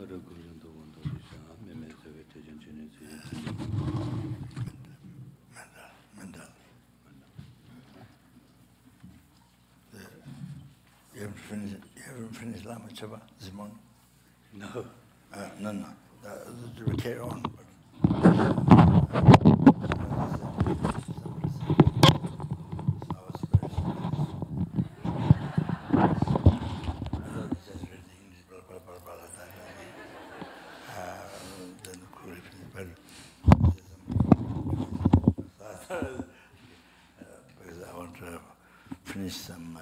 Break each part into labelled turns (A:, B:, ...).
A: You haven't finished Lama Chaba, Zimon?
B: No.
A: No. We carry on. Because I want to finish some.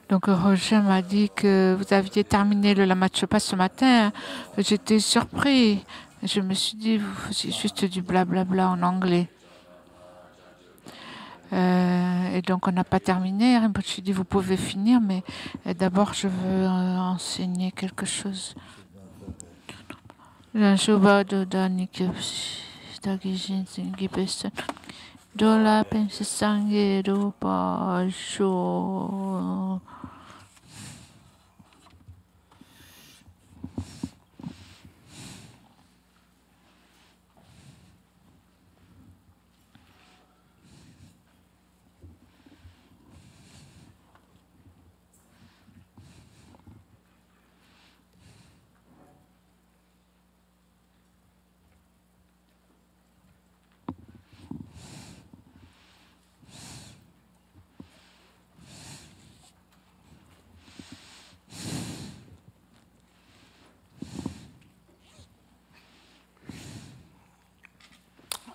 C: Donc Roger m'a dit que vous aviez terminé le Lama Chopa ce matin. J'étais surpris. Je me suis dit, vous faisiez juste du blablabla en anglais. Et donc on n'a pas terminé. Je me suis dit, vous pouvez finir, mais d'abord je veux enseigner quelque chose. Dola pensi sangue rupa sho.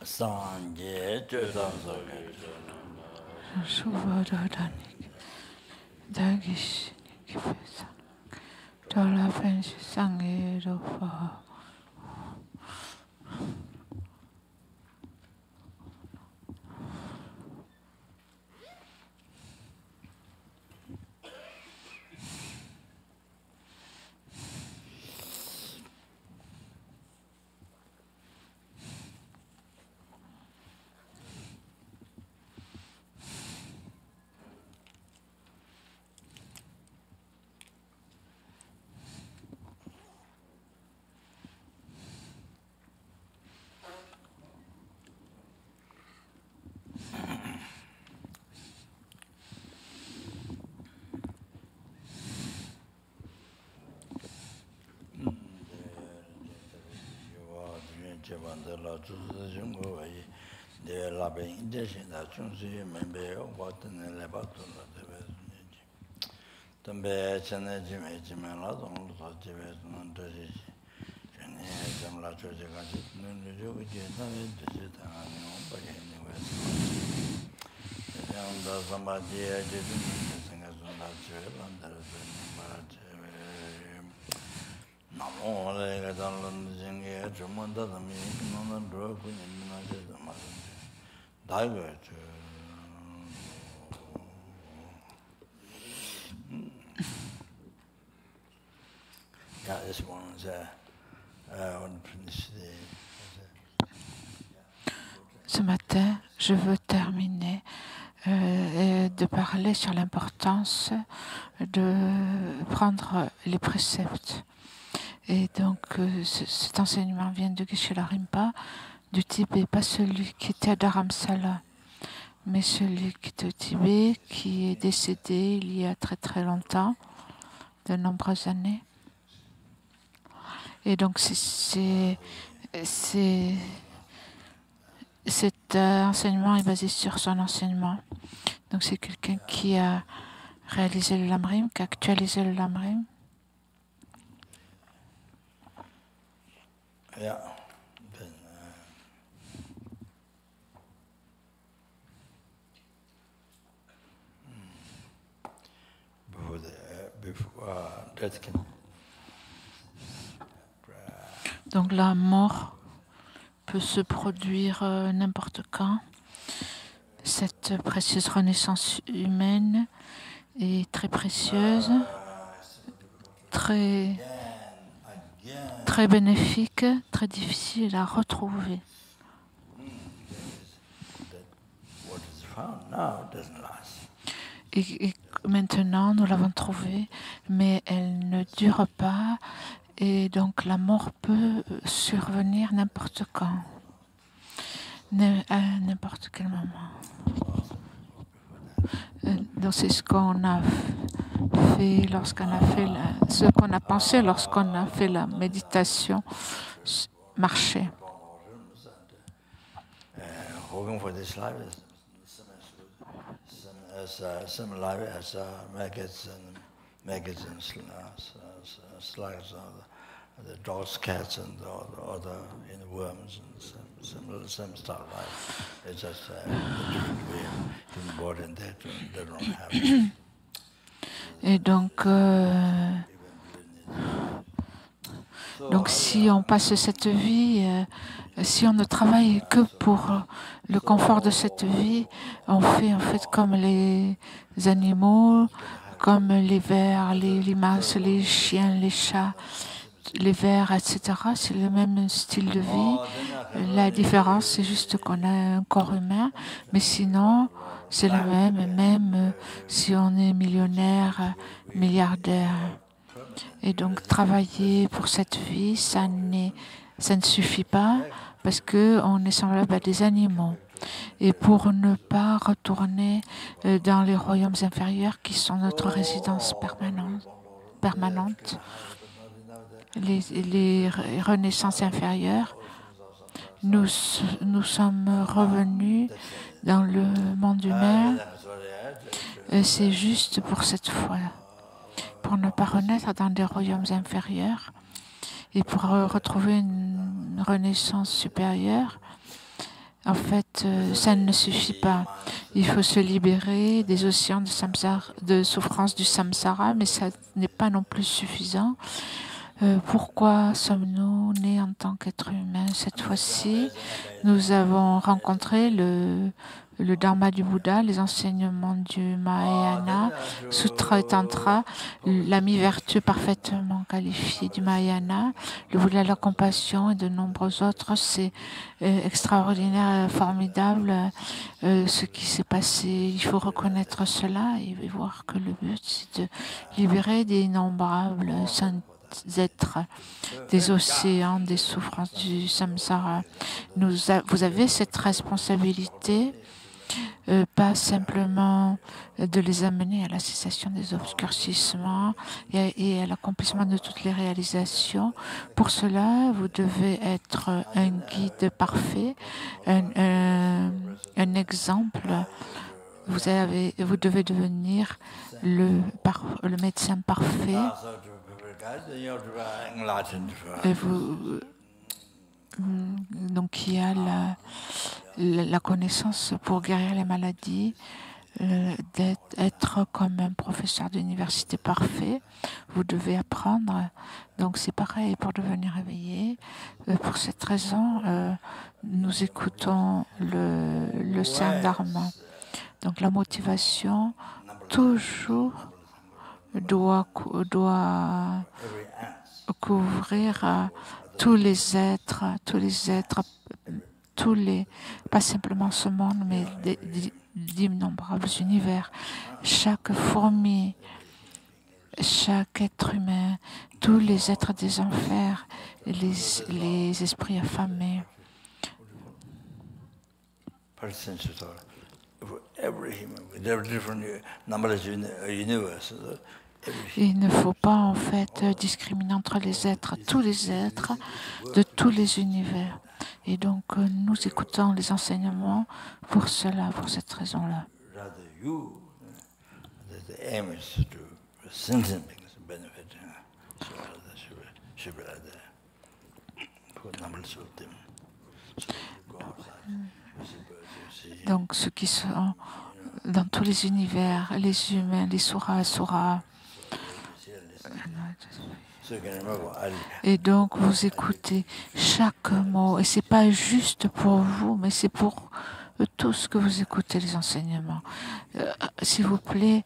A: Sangye Chodansoke
C: Shubododani Dagish Nikipesa Dola pensi sangue rupa.
A: la Juzu Jungo, the Labin Indian, that Junzi, maybe what in the Lebaton of the West. Tambe Cheneji, Majimela, on the Tibet, non Desi, and Jamla Church, Nuju, visit and anyway. And somebody didn't sing as on that trail, and there is a Namo Lega Dalan Zinga, Jumanda, the meaning on the drug in the Diver. Yeah, this one's on finish
C: Ce matin, je veux terminer de parler sur l'importance de prendre les préceptes. Et donc, cet enseignement vient de Geshe-la Rinpa, du Tibet, pas celui qui était à Dharamsala, mais celui qui est au Tibet, qui est décédé il y a très très longtemps, de nombreuses années. Et donc, cet enseignement est basé sur son enseignement. Donc, c'est quelqu'un qui a réalisé le Lamrim, qui a actualisé le Lamrim.
A: Yeah.
C: Donc la mort peut se produire n'importe quand. Cette précieuse renaissance humaine est très précieuse, très très bénéfique, très difficile à retrouver. Et maintenant, nous l'avons trouvée, mais elle ne dure pas, et donc la mort peut survenir n'importe quand, à n'importe quel moment. Donc c'est ce qu'on a fait lorsqu'on a fait ce qu'on a pensé lorsqu'on a fait la méditation, marcher.
A: Some live as maggots and slugs, the dogs, cats, and other worms and some stuff like it's just a different way of human body, and they don't have it.
C: Et donc si on passe cette vie, si on ne travaille que pour le confort de cette vie, on fait en fait comme les animaux, comme les vers, les limaces, les chiens, les chats, les vers, etc. C'est le même style de vie. La différence, c'est juste qu'on a un corps humain, mais sinon, c'est la même si on est millionnaire, milliardaire. Et donc, travailler pour cette vie, ça ne suffit pas parce qu'on est semblable à des animaux. Et pour ne pas retourner dans les royaumes inférieurs qui sont notre résidence permanente, les renaissances inférieures, nous sommes revenus dans le monde humain. C'est juste pour cette fois, pour ne pas renaître dans des royaumes inférieurs et pour retrouver une renaissance supérieure. En fait, ça ne suffit pas. Il faut se libérer des océans de souffrance du samsara, mais ça n'est pas non plus suffisant. Pourquoi sommes-nous nés en tant qu'êtres humains? Cette fois-ci, nous avons rencontré le Dharma du Bouddha, les enseignements du Mahayana, Sutra et Tantra, la mi-vertu parfaitement qualifiée du Mahayana, le Bouddha de la compassion et de nombreux autres. C'est extraordinaire, formidable ce qui s'est passé. Il faut reconnaître cela et voir que le but, c'est de libérer des innombrables êtres des océans, des souffrances du samsara. Vous avez cette responsabilité, pas simplement de les amener à la cessation des obscurcissements et à l'accomplissement de toutes les réalisations. Pour cela, vous devez être un guide parfait, un exemple. Vous devez devenir le médecin parfait. Et donc il y a la connaissance pour guérir les maladies, d'être comme un professeur d'université parfait. Vous devez apprendre. Donc c'est pareil pour devenir éveillé. Pour cette raison, nous écoutons le Saint Dharma. Donc la motivation toujours doit couvrir tous les êtres, pas simplement ce monde, mais d'innombrables univers. Chaque fourmi, chaque être humain, tous les êtres des enfers, les esprits affamés. Il ne faut pas en fait discriminer entre les êtres, tous les êtres de tous les univers. Et donc nous écoutons les enseignements pour cela, pour cette raison-là. Donc ceux qui sont dans tous les univers, les humains, les suras, et donc vous écoutez chaque mot, et c'est pas juste pour vous, mais c'est pour tous que vous écoutez les enseignements. S'il vous plaît,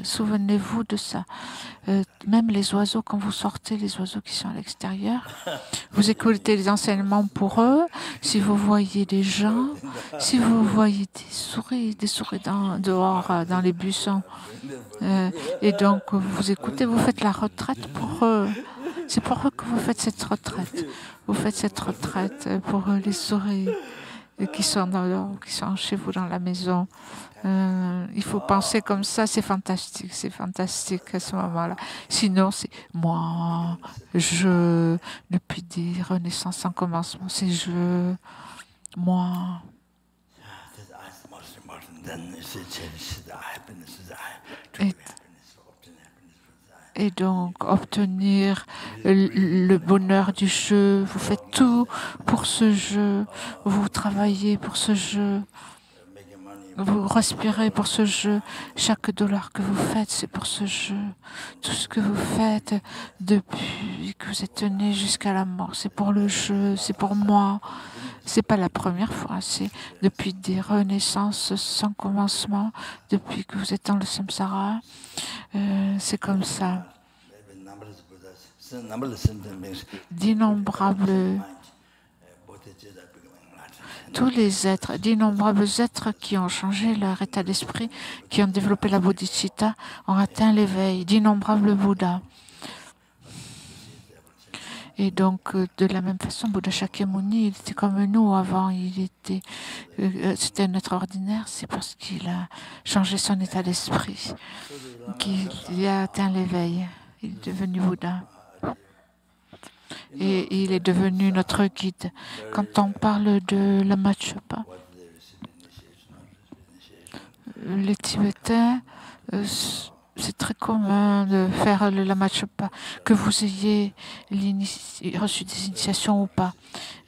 C: souvenez-vous de ça. Même les oiseaux, quand vous sortez, les oiseaux qui sont à l'extérieur, vous écoutez les enseignements pour eux. Si vous voyez des gens, si vous voyez des souris dehors, dans les buissons, et donc vous écoutez, vous faites la retraite pour eux. C'est pour eux que vous faites cette retraite. Vous faites cette retraite pour les souris qui sont chez vous dans la maison. Il faut penser comme ça, c'est fantastique à ce moment-là. Sinon, c'est moi, je, depuis des renaissances sans commencement, c'est je, moi. Et donc, obtenir le bonheur du jeu, vous faites tout pour ce jeu, vous travaillez pour ce jeu. Vous respirez pour ce jeu. Chaque dollar que vous faites, c'est pour ce jeu. Tout ce que vous faites depuis que vous êtes né jusqu'à la mort, c'est pour le jeu, c'est pour moi. C'est pas la première fois, c'est depuis des renaissances sans commencement, depuis que vous êtes dans le samsara. C'est comme ça. Tous les êtres, d'innombrables êtres qui ont changé leur état d'esprit, qui ont développé la bodhicitta, ont atteint l'éveil, d'innombrables Bouddhas. Et donc, de la même façon, Bouddha Shakyamuni, il était comme nous avant, c'était un être ordinaire, c'est parce qu'il a changé son état d'esprit qu'il a atteint l'éveil. Il est devenu Bouddha. Et il est devenu notre guide. Quand on parle de la Machopa, les Tibétains, c'est très commun de faire le Lama Chopa, que vous ayez reçu des initiations ou pas.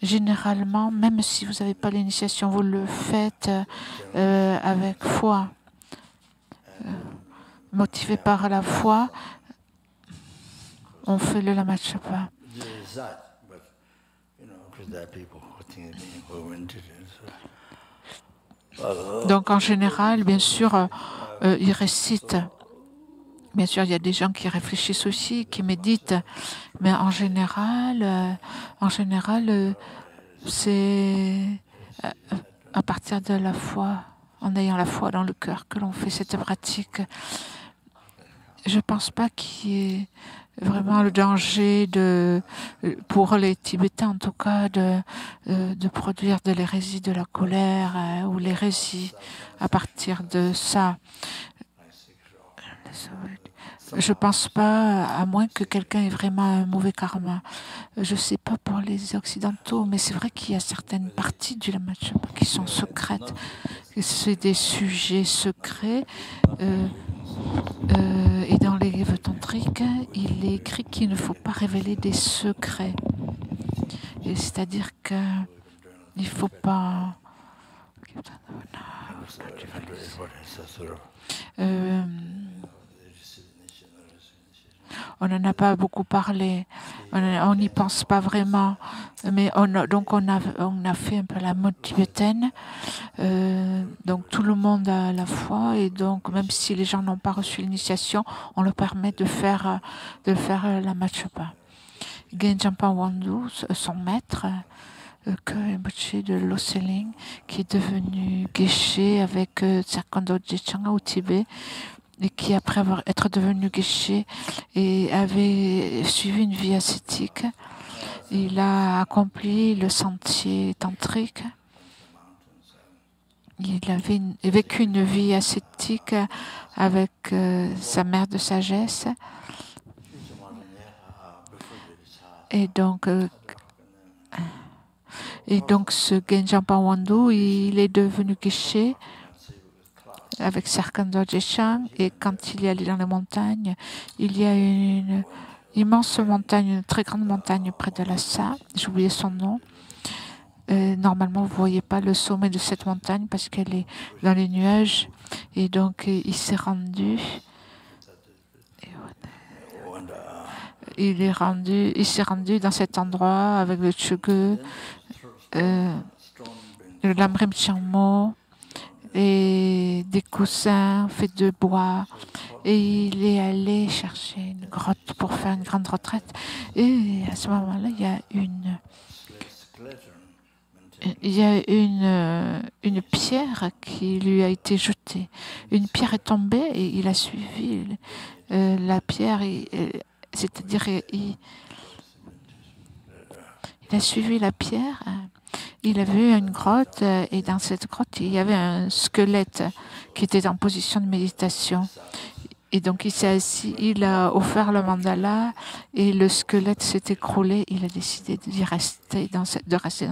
C: Généralement, même si vous n'avez pas l'initiation, vous le faites avec foi, motivé par la foi. On fait le Lama Chopa. Donc, en général, bien sûr, ils récitent. Bien sûr, il y a des gens qui réfléchissent aussi, qui méditent, mais en général, c'est à partir de la foi, en ayant la foi dans le cœur, que l'on fait cette pratique. Je ne pense pas qu'il y ait vraiment le danger pour les Tibétains, en tout cas, de produire de l'hérésie, de la colère ou l'hérésie à partir de ça. Je ne pense pas, à moins que quelqu'un ait vraiment un mauvais karma. Je ne sais pas pour les Occidentaux, mais c'est vrai qu'il y a certaines parties du Lama Chopa qui sont secrètes. C'est des sujets secrets. Et dans les livres tantriques, il est écrit qu'il ne faut pas révéler des secrets. C'est-à-dire qu'il ne faut pas... on n'en a pas beaucoup parlé, on n'y pense pas vraiment, mais on a fait un peu la mode tibétaine. Donc tout le monde a la foi et donc même si les gens n'ont pas reçu l'initiation, on leur permet de faire la Machopa. Genjampa Wandu, son maître, Rinpoché de Loseling, qui est devenu geshe avec Tsakando Dzechanga au Tibet, et qui, après être devenu geshe, et avait suivi une vie ascétique, il a accompli le sentier tantrique. Il avait vécu une vie ascétique avec sa mère de sagesse. Et donc ce Genjampa Wandu, il est devenu geshe avec Sarkando Dzechang, et quand il est allé dans les montagnes, il y a une immense montagne, une très grande montagne près de Lhasa, j'ai oublié son nom. Normalement, vous ne voyez pas le sommet de cette montagne parce qu'elle est dans les nuages, et donc il s'est rendu. Il s'est rendu dans cet endroit avec le Tsugu, le Lamrim Changmo, et des coussins faits de bois et il est allé chercher une grotte pour faire une grande retraite. Et à ce moment-là, il y a une pierre qui lui a été jetée. Une pierre est tombée et il a suivi la pierre, c'est-à-dire il a suivi la pierre. Il a vu une grotte et dans cette grotte, il y avait un squelette qui était en position de méditation. Et donc il s'est assis, il a offert le mandala et le squelette s'est écroulé. Il a décidé de rester dans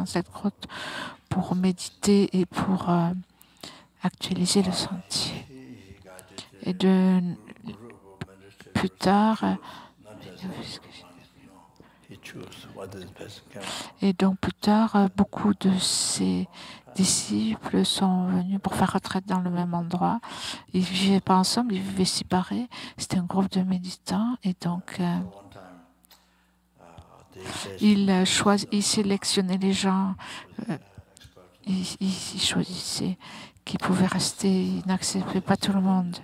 C: cette grotte pour méditer et pour actualiser le sentier. Et plus tard, beaucoup de ses disciples sont venus pour faire retraite dans le même endroit. Ils ne vivaient pas ensemble, ils vivaient séparés. C'était un groupe de méditants et donc il sélectionnait les gens, il choisissait qui pouvaient rester, il n'acceptait pas tout le monde.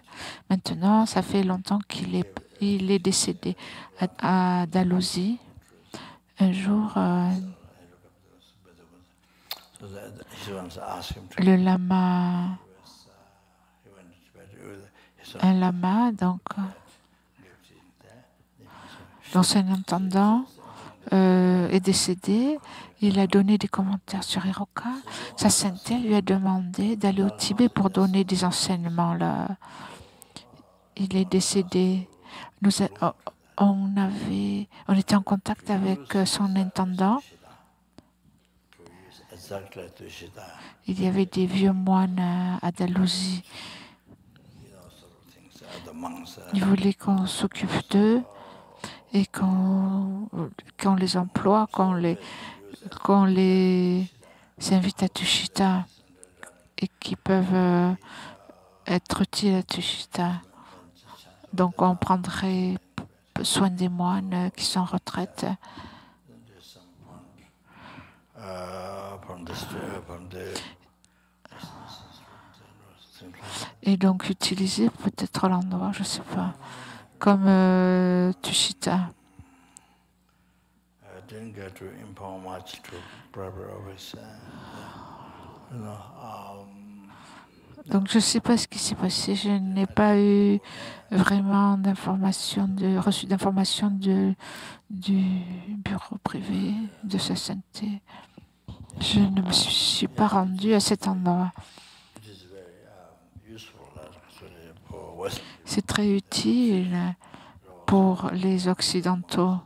C: Maintenant, ça fait longtemps qu'il est décédé à Dalhousie. Un jour, le lama, un lama, donc, l'ancien intendant, est décédé. Il a donné des commentaires sur Hiroka. Sa sainteté lui a demandé d'aller au Tibet pour donner des enseignements là. Il est décédé. On était en contact avec son intendant. Il y avait des vieux moines à Dalhousie. Ils voulaient qu'on s'occupe d'eux et qu'on les emploie, qu'on les invite à Tushita et qui peuvent être utiles à Tushita. Donc on prendrait soin des moines qui sont en retraite. Et donc utiliser peut-être l'endroit, je ne sais pas, comme Tushita. Donc je ne sais pas ce qui s'est passé. Je n'ai pas eu vraiment reçu d'informations du bureau privé de sa sainteté. Je ne me suis pas rendue à cet endroit. C'est très utile pour les Occidentaux.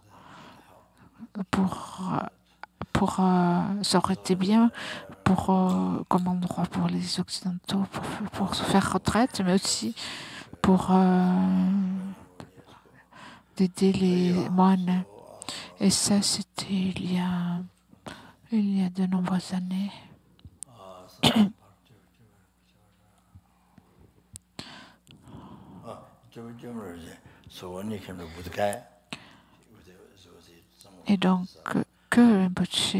C: Ça aurait été bien comme endroit pour les Occidentaux pour se faire retraite, mais aussi pour d'aider les moines. Et ça, c'était il y a de nombreuses années. Et donc, que Rinpoche,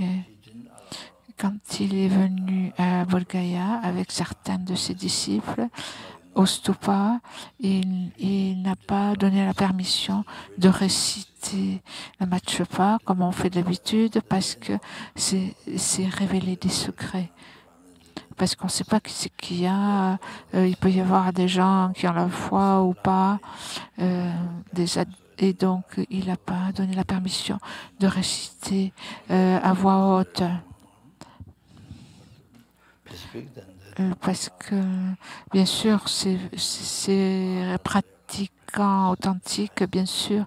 C: quand il est venu à Bodh-Gaya avec certains de ses disciples, au stupa, il n'a pas donné la permission de réciter la Matchopa comme on fait d'habitude parce que c'est révéler des secrets. Parce qu'on ne sait pas ce qu'il y a. Il peut y avoir des gens qui ont la foi ou pas. Et donc, il n'a pas donné la permission de réciter à voix haute. Parce que, bien sûr, ces pratiquants authentiques, bien sûr,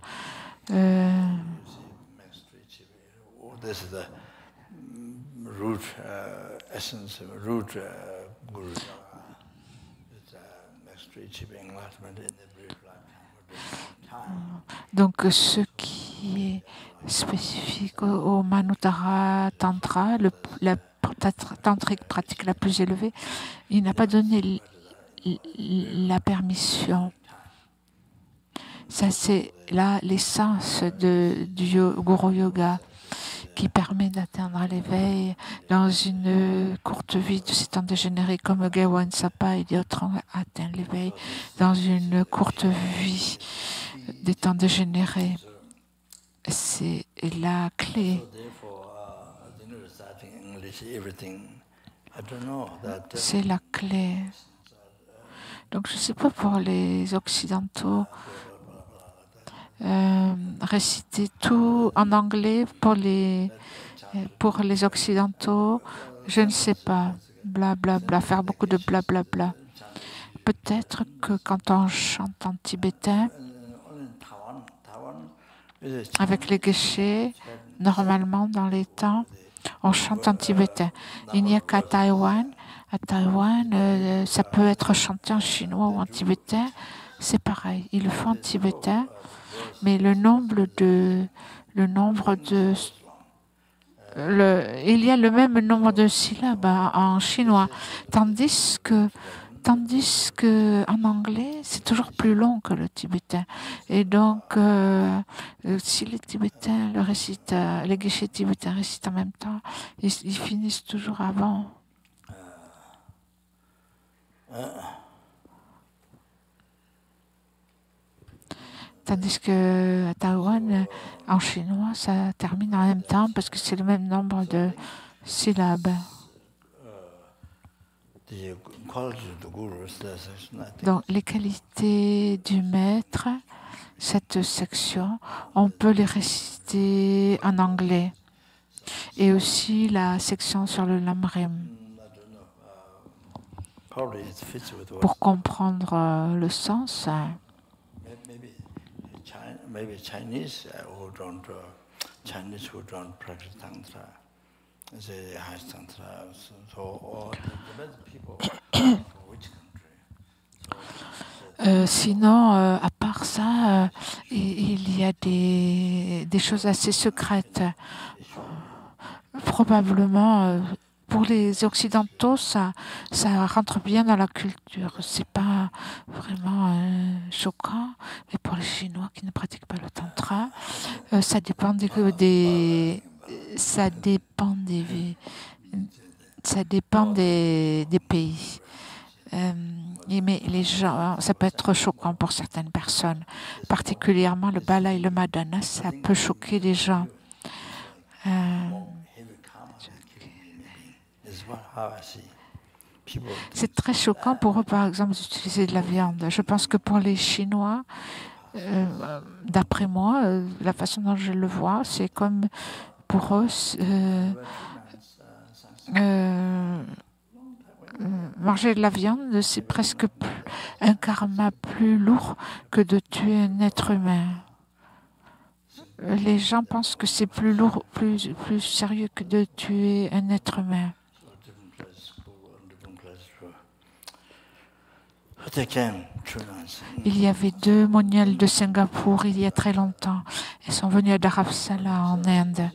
C: donc ce qui est spécifique au Manutara Tantra, la tantrique pratique la plus élevée, il n'a pas donné la permission. Ça, c'est là l'essence du Guru Yoga. qui permet d'atteindre l'éveil dans une courte vie de ces temps dégénérés, comme Gawain Sapa et d'autres ont atteint l'éveil dans une courte vie des temps dégénérés. C'est la clé. C'est la clé. Donc, je ne sais pas pour les Occidentaux, réciter tout en anglais pour les Occidentaux, je ne sais pas. Bla, bla, bla, faire beaucoup de bla, bla, bla. Peut-être que quand on chante en tibétain, avec les guichets, normalement, dans les temps, on chante en tibétain. Il n'y a qu'à Taïwan. À Taïwan, ça peut être chanté en chinois ou en tibétain. C'est pareil. Ils le font en tibétain, mais il y a le même nombre de syllabes en chinois, tandis que en anglais, c'est toujours plus long que le tibétain. Et donc, si les Tibétains le récitent, les guichets tibétains récitent en même temps, ils finissent toujours avant. Tandis que à Taïwan, en chinois, ça termine en même temps parce que c'est le même nombre de syllabes. Donc, les qualités du maître, cette section, on peut les réciter en anglais. Et aussi la section sur le lamrim. Pour comprendre le sens,
A: maybe Chinese who don't practice Tantra, they have Tantra. So all the people from which country?
C: Sinon, à part ça, il y a des choses assez secrètes. Probablement, pour les Occidentaux, ça rentre bien dans la culture. C'est pas vraiment choquant, mais pour les Chinois qui ne pratiquent pas le tantra, ça dépend des pays. Mais les gens, ça peut être choquant pour certaines personnes. Particulièrement le bala et le madana, ça peut choquer les gens. C'est très choquant pour eux, par exemple, d'utiliser de la viande. Je pense que pour les Chinois, d'après moi, la façon dont je le vois, c'est comme pour eux, manger de la viande, c'est presque un karma plus lourd que de tuer un être humain. Les gens pensent que c'est plus lourd, plus sérieux que de tuer un être humain. Il y avait 2 moniales de Singapour il y a très longtemps. Elles sont venues à Dharamsala en Inde.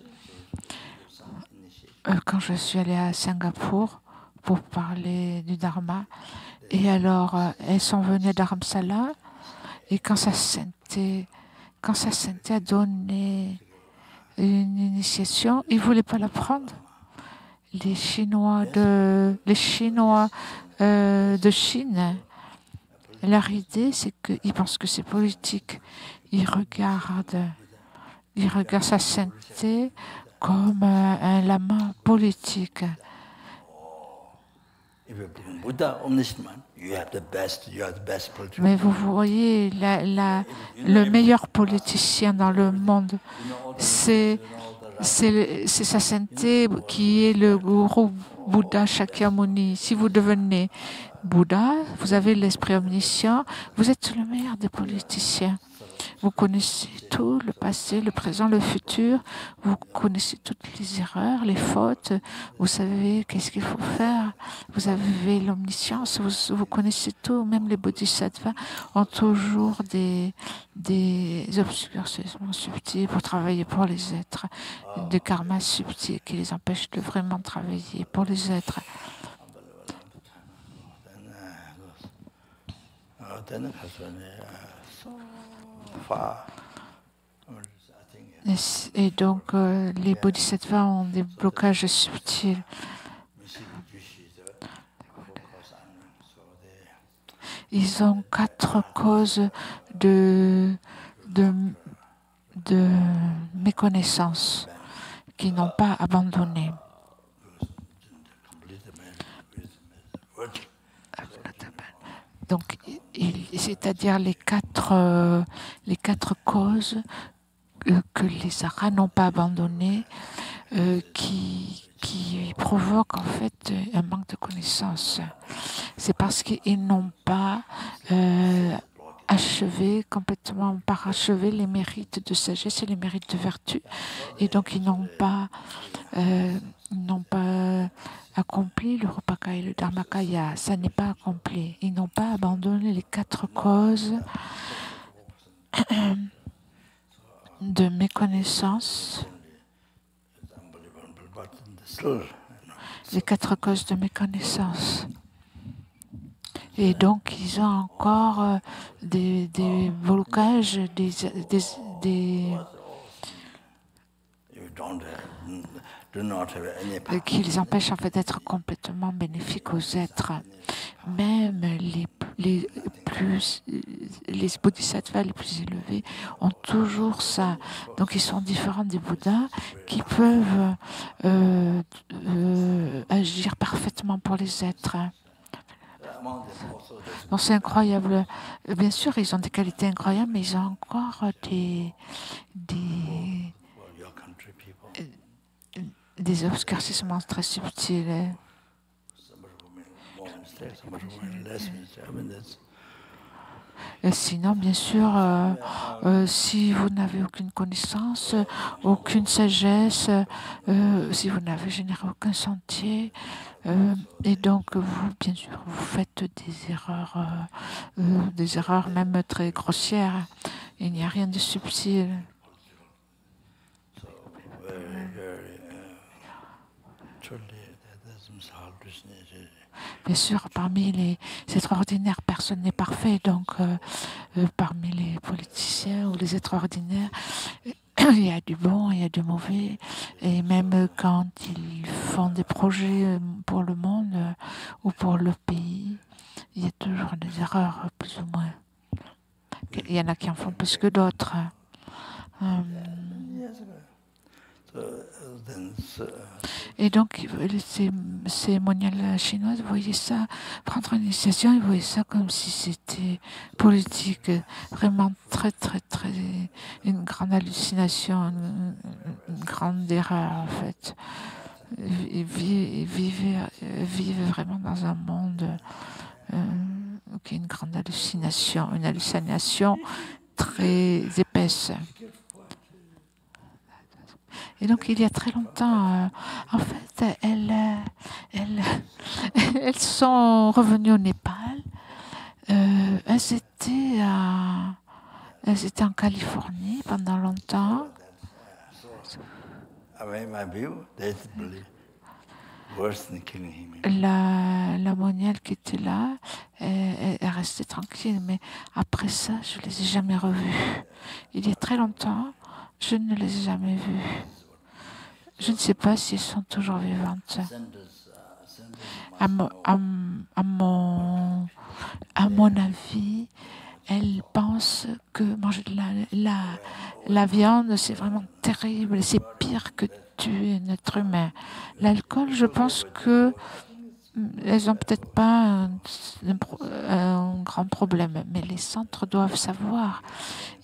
C: Quand je suis allée à Singapour pour parler du Dharma, et alors elles sont venues à Dharamsala, et quand sa sainteté a donné une initiation, ils ne voulaient pas la prendre. Les Chinois de Chine, leur idée, c'est qu'ils pensent que c'est politique. Ils regardent sa sainteté comme un lama politique. Mais vous voyez, le meilleur politicien dans le monde, c'est sa sainteté qui est le gourou Bouddha Shakyamuni. Si vous devenez Bouddha, vous avez l'esprit omniscient, vous êtes le meilleur des politiciens. Vous connaissez tout, le passé, le présent, le futur. Vous connaissez toutes les erreurs, les fautes. Vous savez qu'est-ce qu'il faut faire. Vous avez l'omniscience. Vous connaissez tout. Même les bodhisattvas ont toujours des obscurcissements subtils pour travailler pour les êtres. Des karmas subtils qui les empêchent de vraiment travailler pour les êtres. Et donc, les bodhisattvas ont des blocages subtils. Ils ont 4 causes de, de, de méconnaissance qui n'ont pas abandonné. Donc, c'est-à-dire les quatre causes que les aras n'ont pas abandonnées, qui provoquent en fait un manque de connaissance. C'est parce qu'ils n'ont pas complètement parachevé les mérites de sagesse et les mérites de vertu, et donc ils n'ont pas accompli le Rupakaya et le Dharmakaya. Ça n'est pas accompli. Ils n'ont pas abandonné les 4 causes de méconnaissance. Les 4 causes de méconnaissance. Et donc, ils ont encore des blocages, qui les empêchent en fait d'être complètement bénéfiques aux êtres. Même les bodhisattvas les plus élevés ont toujours ça. Donc ils sont différents des Bouddhas qui peuvent agir parfaitement pour les êtres. Donc c'est incroyable. Bien sûr, ils ont des qualités incroyables, mais ils ont encore des obscurcissements très subtils. Sinon, bien sûr, si vous n'avez aucune connaissance, aucune sagesse, si vous n'avez généré aucun sentier, et donc vous, bien sûr, vous faites des erreurs même très grossières. Il n'y a rien de subtil. Bien sûr, parmi les êtres ordinaires, personne n'est parfait. Donc, parmi les politiciens ou les êtres ordinaires, il y a du bon, il y a du mauvais. Et même quand ils font des projets pour le monde ou pour le pays, il y a toujours des erreurs, plus ou moins. Il y en a qui en font plus que d'autres. Et donc, ces moniales chinoises voyaient ça, prendre une initiation, ils voyaient ça comme si c'était politique, vraiment très, très, très, une grande hallucination, une grande erreur en fait. Ils vivent vraiment dans un monde qui est une grande hallucination, une hallucination très épaisse. Et donc, il y a très longtemps, en fait, elles sont revenues au Népal. Elles étaient en Californie pendant longtemps. La moniale qui était là est restée tranquille, mais après ça, je ne les ai jamais revues. Il y a très longtemps, je ne les ai jamais vues. Je ne sais pas si elles sont toujours vivantes. À mon avis, elles pensent que manger de la viande, c'est vraiment terrible, c'est pire que tuer un être humain. L'alcool, je pense que elles n'ont peut-être pas un grand problème, mais les centres doivent savoir.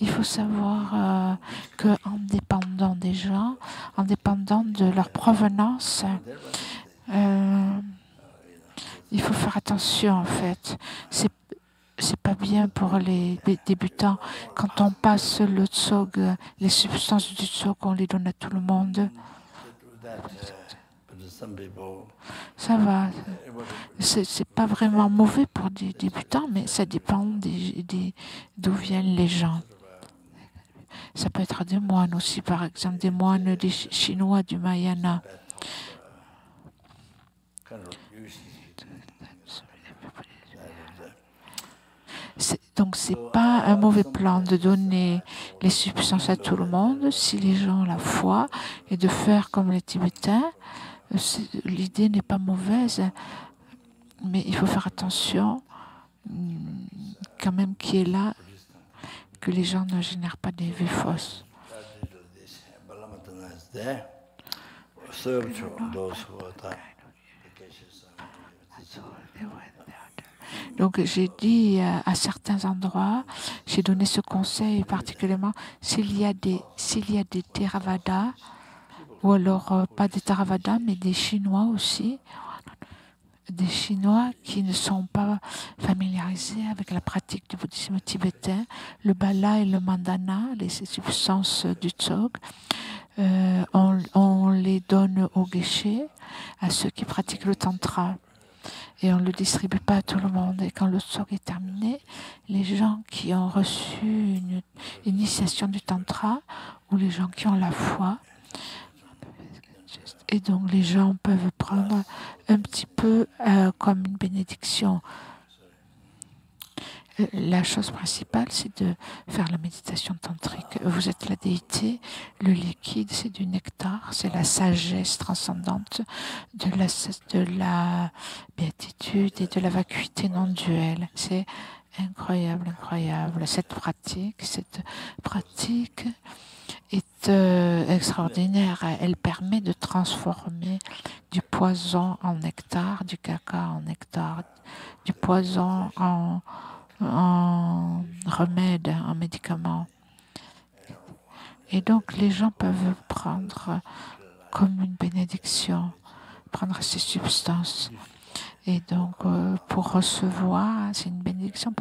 C: Il faut savoir qu'en dépendant des gens, en dépendant de leur provenance, il faut faire attention en fait. C'est pas bien pour les débutants. Quand on passe le tsog, les substances du tsog, on les donne à tout le monde. Ça va. C'est pas vraiment mauvais pour des débutants, mais ça dépend d'où viennent les gens. Ça peut être des moines aussi, par exemple, des moines des Chinois du Mahayana. Donc, c'est pas un mauvais plan de donner les substances à tout le monde, si les gens ont la foi, et de faire comme les Tibétains. L'idée n'est pas mauvaise, mais il faut faire attention quand même qui est là, que les gens ne génèrent pas des vues fausses. Donc j'ai dit à certains endroits, j'ai donné ce conseil particulièrement s'il y a des Theravada, ou alors pas des Theravada, mais des Chinois aussi, des Chinois qui ne sont pas familiarisés avec la pratique du bouddhisme tibétain, le bala et le mandana, les substances du tsog, on les donne aux geishés, à ceux qui pratiquent le tantra. Et on ne le distribue pas à tout le monde. Et quand le tsog est terminé, les gens qui ont reçu une initiation du tantra, ou les gens qui ont la foi, et donc les gens peuvent prendre un petit peu comme une bénédiction. La chose principale, c'est de faire la méditation tantrique. Vous êtes la déité, le liquide, c'est du nectar, c'est la sagesse transcendante de la béatitude et de la vacuité non duelle. C'est incroyable, incroyable. Cette pratique est extraordinaire. Elle permet de transformer du poison en nectar, du caca en nectar, du poison en remède, en médicament. Et donc les gens peuvent prendre comme une bénédiction, prendre ces substances. Et donc pour recevoir, c'est une bénédiction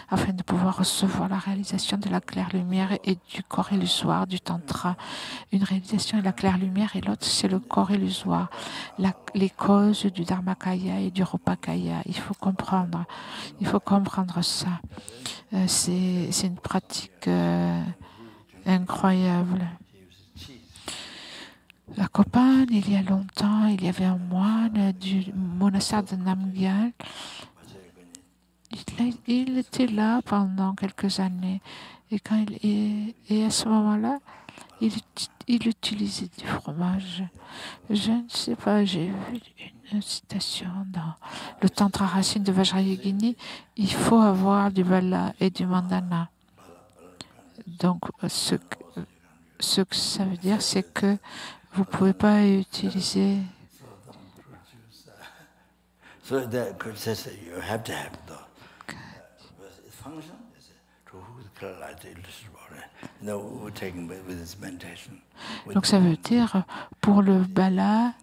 C: afin de pouvoir recevoir la réalisation de la claire lumière et du corps illusoire du tantra. Une réalisation est la claire lumière et l'autre c'est le corps illusoire. Les causes du dharmakaya et du rupakaya. Il faut comprendre ça. C'est une pratique incroyable. La Copane, il y a longtemps, il y avait un moine du monastère de Namgyal. Il était là pendant quelques années. Et à ce moment-là, il utilisait du fromage. Je ne sais pas, j'ai vu une citation dans le Tantra Racine de Vajrayogini. Il faut avoir du bala et du mandana. Donc, ce que ça veut dire, c'est que vous ne pouvez pas utiliser. Donc ça veut dire, pour le bala,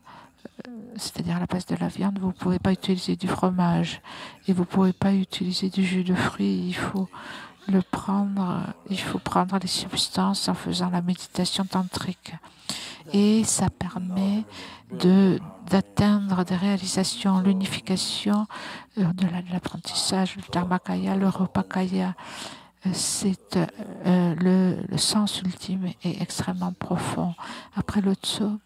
C: c'est-à-dire à la place de la viande, vous ne pouvez pas utiliser du fromage et vous ne pouvez pas utiliser du jus de fruits. Il faut prendre les substances en faisant la méditation tantrique. Et ça permet d'atteindre des réalisations, l'unification de l'apprentissage, le dharmakaya, le rupakaya. C'est le sens ultime est extrêmement profond. Après le tsog,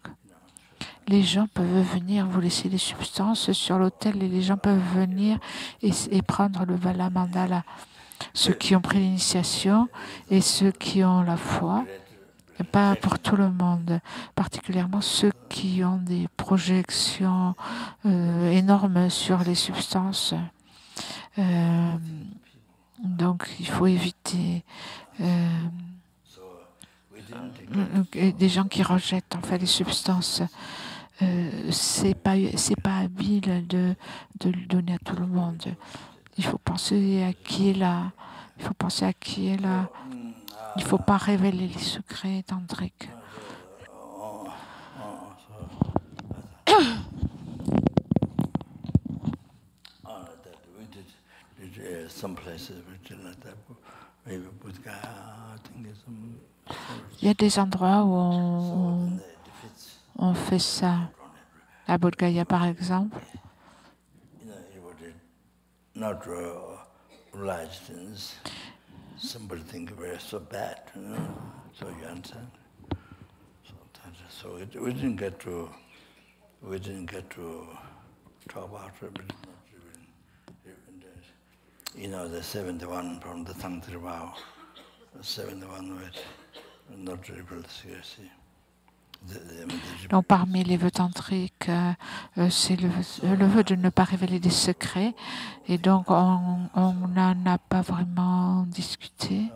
C: les gens peuvent venir, vous laisser les substances sur l'autel et les gens peuvent venir et prendre le bala mandala. Ceux qui ont pris l'initiation et ceux qui ont la foi, pas pour tout le monde, particulièrement ceux qui ont des projections énormes sur les substances. Donc il faut éviter des gens qui rejettent en fait les substances. C'est pas habile de le donner à tout le monde. Il faut penser à qui est là. Il faut penser à qui est là. Il ne faut pas révéler les secrets tantriques. Il y a des endroits où on fait ça. À Bodh Gaya, par exemple.
A: Somebody think we're so bad, so you understand. So we didn't get to talk about it, but the 71 from the Tangtri vow. 71 with not triple secrecy.
C: Donc, parmi les vœux tantriques, c'est le vœu de ne pas révéler des secrets. Et donc, on n'en a pas vraiment discuté.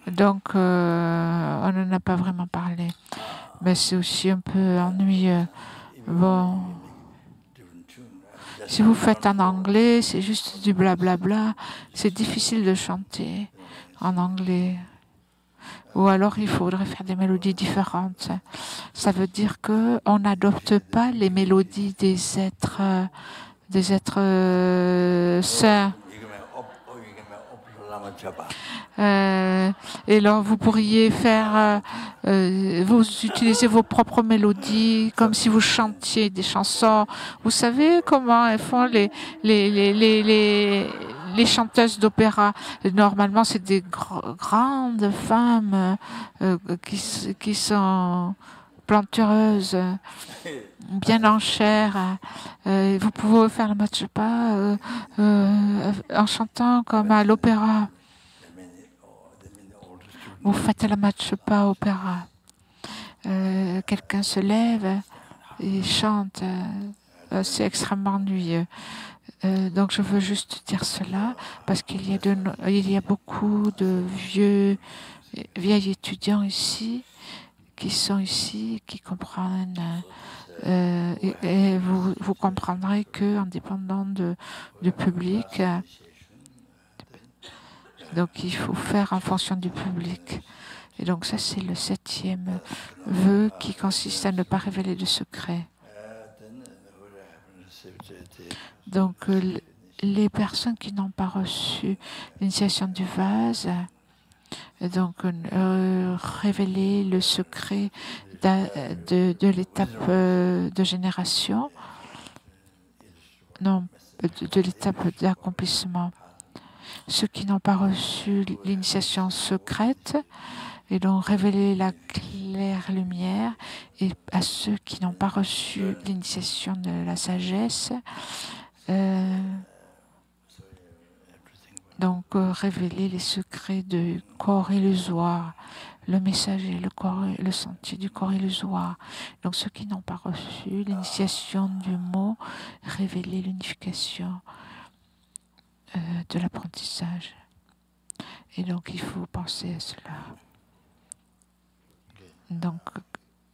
C: Donc, on n'en a pas vraiment parlé. Mais c'est aussi un peu ennuyeux. Bon, si vous faites en anglais, c'est juste du blablabla. C'est difficile de chanter en anglais. Ou alors, il faudrait faire des mélodies différentes. Ça veut dire qu'on n'adopte pas les mélodies des êtres saints. Et alors, vous pourriez faire, vous utilisez vos propres mélodies comme si vous chantiez des chansons. Vous savez comment elles font les chanteuses d'opéra. Normalement, c'est des grandes femmes qui sont plantureuses, bien en chair. Vous pouvez faire le matchapa en chantant comme à l'opéra. Vous faites la matchpa opéra. Quelqu'un se lève et chante. C'est extrêmement ennuyeux. Donc je veux juste dire cela parce qu'il y a beaucoup de vieilles étudiants ici qui sont ici, qui comprennent. Et vous comprendrez que, en dépendant du public, donc il faut faire en fonction du public. Et donc ça, c'est le 7e vœu qui consiste à ne pas révéler de secret. Donc les personnes qui n'ont pas reçu l'initiation du vase, donc révéler le secret de l'étape de génération, non, de l'étape d'accomplissement. Ceux qui n'ont pas reçu l'initiation secrète, et donc révéler la claire lumière, et à ceux qui n'ont pas reçu l'initiation de la sagesse, donc révéler les secrets du corps illusoire, le messager, le corps, le sentier du corps illusoire. Donc ceux qui n'ont pas reçu l'initiation du mot, révéler l'unification de l'apprentissage. Et donc il faut penser à cela. Donc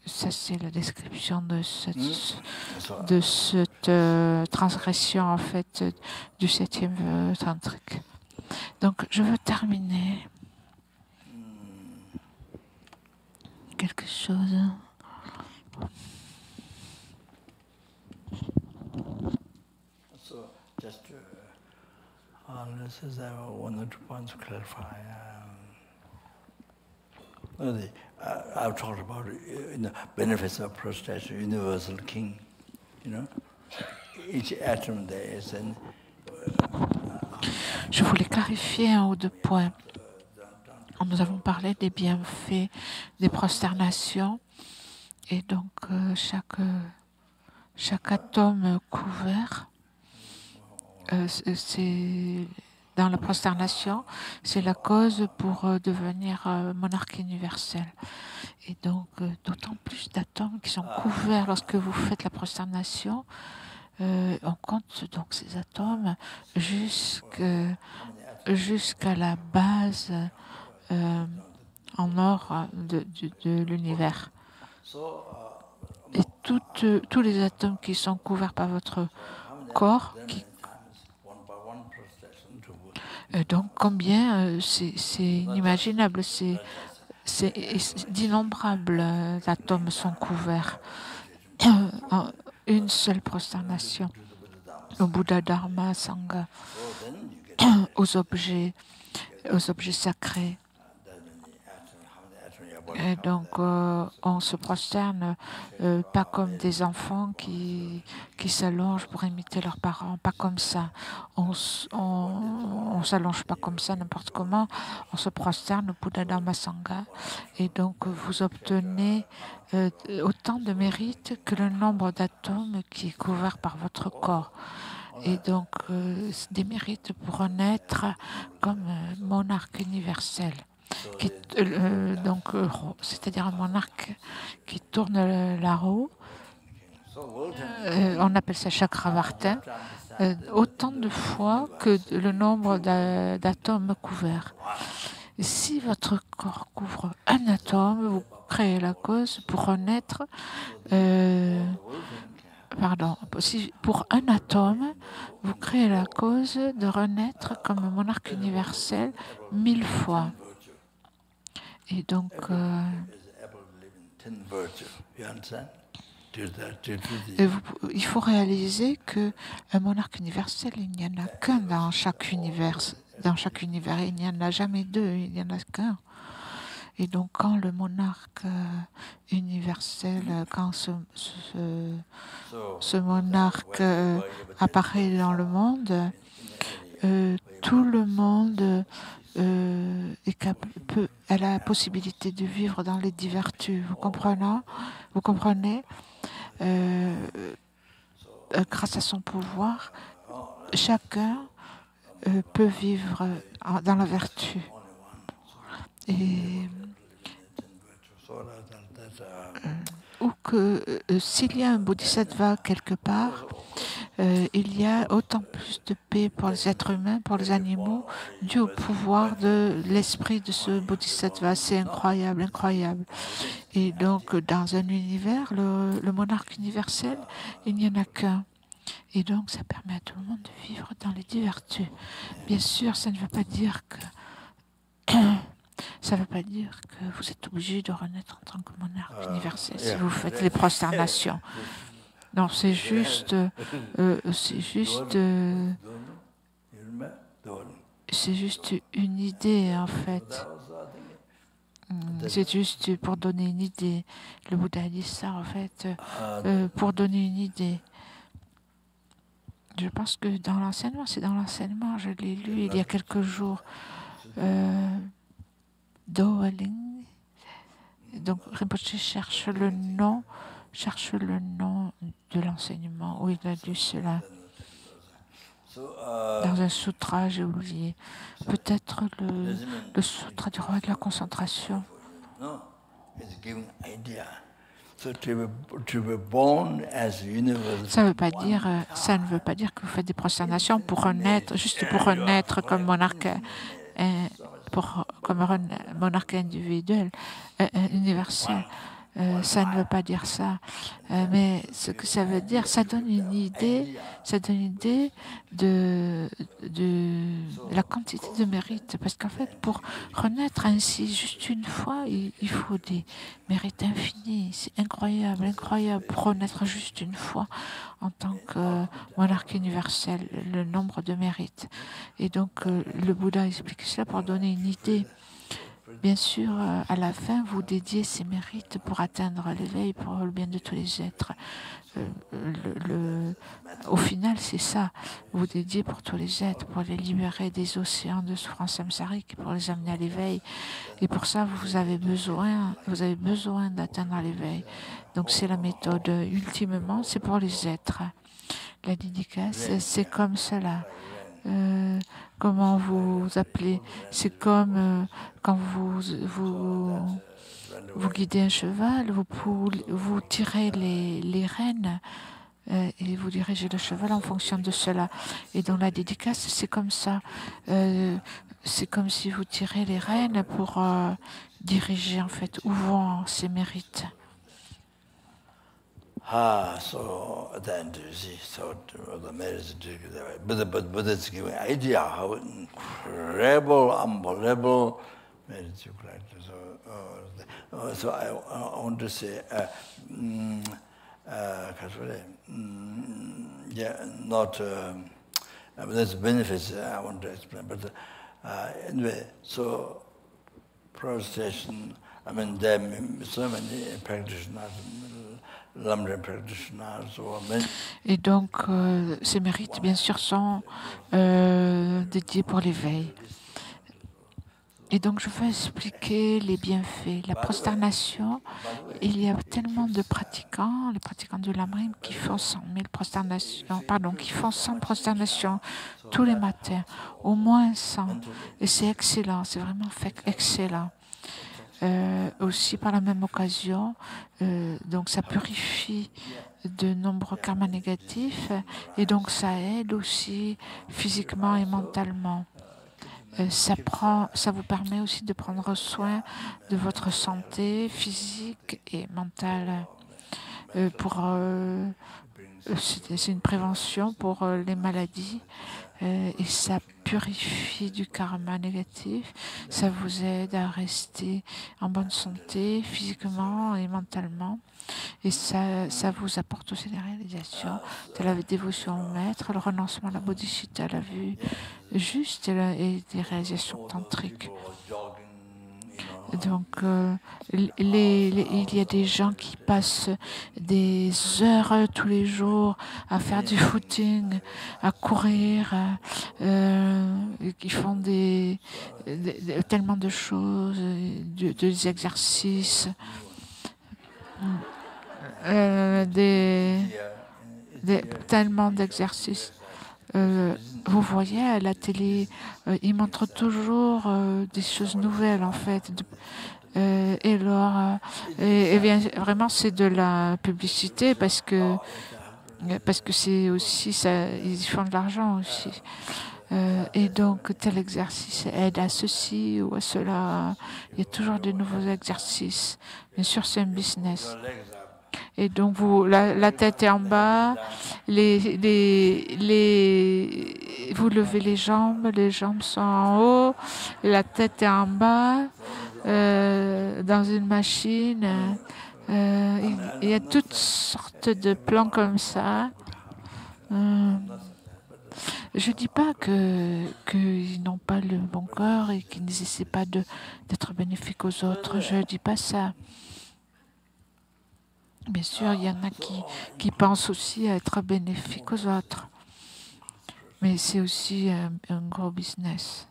C: ça c'est la description de cette transgression en fait du 7e vœu tantrique. Donc je veux terminer quelque chose.
A: So just this is one or two points to clarify. I've talked about the benefits of prostration, universal king. You know, each atom there is an.
C: Je voulais clarifier un ou deux points. Nous avons parlé des bienfaits des prosternations et donc chaque atome couvert, c'est dans la prosternation, c'est la cause pour devenir monarque universel. Et donc d'autant plus d'atomes qui sont couverts lorsque vous faites la prosternation. On compte donc ces atomes jusqu'à la base en or de l'univers. Et tous les atomes qui sont couverts par votre corps, donc combien, c'est inimaginable, c'est d'innombrables atomes sont couverts en une seule prosternation au Bouddha, Dharma, Sangha, aux objets sacrés. Et donc, on se prosterne pas comme des enfants qui s'allongent pour imiter leurs parents, pas comme ça. On s'allonge pas comme ça n'importe comment. On se prosterne au Bouddha Dhamma Sangha. Et donc, vous obtenez autant de mérite que le nombre d'atomes qui est couvert par votre corps. Et donc, des mérites pour renaître comme monarque universel. C'est-à-dire un monarque qui tourne la roue. On appelle ça Chakravartin, autant de fois que le nombre d'atomes couverts. Et si votre corps couvre un atome, vous créez la cause pour renaître. Si pour un atome, vous créez la cause de renaître comme monarque universel 1000 fois. Et donc, il faut réaliser qu'un monarque universel, il n'y en a qu'un dans chaque univers. Dans chaque univers, il n'y en a jamais deux, il n'y en a qu'un. Et donc, quand le monarque universel, quand ce monarque apparaît dans le monde, tout le monde a la possibilité de vivre dans les dix vertus. Vous comprenez grâce à son pouvoir, chacun peut vivre dans la vertu. Et ou que s'il y a un bodhisattva quelque part, il y a autant plus de paix pour les êtres humains, pour les animaux, dû au pouvoir de l'esprit de ce bodhisattva. C'est incroyable, incroyable. Et donc, dans un univers, le monarque universel, il n'y en a qu'un. Et donc, ça permet à tout le monde de vivre dans les dix vertus. Bien sûr, ça ne veut pas dire que vous êtes obligé de renaître en tant que monarque universel si vous faites les prosternations. Non, c'est juste une idée en fait. C'est juste pour donner une idée. Le Bouddha dit ça en fait, pour donner une idée. Je pense que c'est dans l'enseignement, je l'ai lu il y a quelques jours. Doaling. Donc Rinpoche cherche le nom de l'enseignement où il a lu cela. Dans un sutra, j'ai oublié. Peut-être le sutra du roi de la concentration. Ça ne veut pas dire que vous faites des prosternations pour renaître, juste pour renaître comme monarque. Comme un monarque individuel, universel. Ça ne veut pas dire ça. Mais ce que ça veut dire, ça donne une idée de la quantité de mérite. Parce qu'en fait, pour renaître ainsi juste une fois, il faut des mérites infinis. C'est incroyable, incroyable pour renaître juste une fois en tant que monarque universel, le nombre de mérites. Et donc, le Bouddha explique cela pour donner une idée. Bien sûr, à la fin, vous dédiez ces mérites pour atteindre l'éveil, pour le bien de tous les êtres. Au final, c'est ça. Vous dédiez pour tous les êtres, pour les libérer des océans de souffrance samsarique, pour les amener à l'éveil. Et pour ça, vous avez besoin d'atteindre l'éveil. Donc, c'est la méthode. Ultimement, c'est pour les êtres. La dédicace, c'est comme cela. Comment vous appelez? C'est comme quand vous guidez un cheval, vous tirez les rênes et vous dirigez le cheval en fonction de cela. Et dans la dédicace, c'est comme ça. C'est comme si vous tirez les rênes pour diriger en fait où vont ces mérites.
A: So then you see, so the marriage Buddha's giving idea how incredible, unbelievable marriage. So I want to say, not there's benefits I want to explain, but anyway, so prostration I mean, there are so many practitioners, Lamrim practitioners, or many.
C: Et donc, ces mérites, bien sûr, sont dédiés pour l'éveil. Et donc, je vais expliquer les bienfaits. La prosternation, il y a tellement de pratiquants, les pratiquants du Lamrim, qui font 100 000 prosternations, pardon, qui font 100 prosternations tous les matins, au moins 100. Et c'est excellent, c'est vraiment excellent. Aussi, par la même occasion, donc ça purifie de nombreux karmas négatifs et donc ça aide aussi physiquement et mentalement. Ça vous permet aussi de prendre soin de votre santé physique et mentale. C'est une prévention pour les maladies et ça purifie du karma négatif. Ça vous aide à rester en bonne santé physiquement et mentalement. Et ça vous apporte aussi des réalisations de la dévotion au maître, le renoncement à la bodhisattva, la vue juste et des réalisations tantriques. Donc, il y a des gens qui passent des heures tous les jours à faire du footing, à courir, qui font tellement de choses, des exercices, tellement d'exercices. Vous voyez à la télé, ils montrent toujours des choses nouvelles en fait. Et alors, bien, vraiment c'est de la publicité parce que c'est aussi ça, ils font de l'argent aussi. Et donc tel exercice aide à ceci ou à cela. Il y a toujours de nouveaux exercices. Bien sûr, c'est un business. Et donc, la tête est en bas, vous levez les jambes sont en haut, et la tête est en bas, dans une machine. Il y a toutes sortes de plans comme ça. Je ne dis pas qu'ils n'ont pas le bon cœur et qu'ils n'essaient pas d'être bénéfiques aux autres. Je ne dis pas ça. Bien sûr, il y en a qui pensent aussi à être bénéfiques aux autres. Mais c'est aussi un gros business.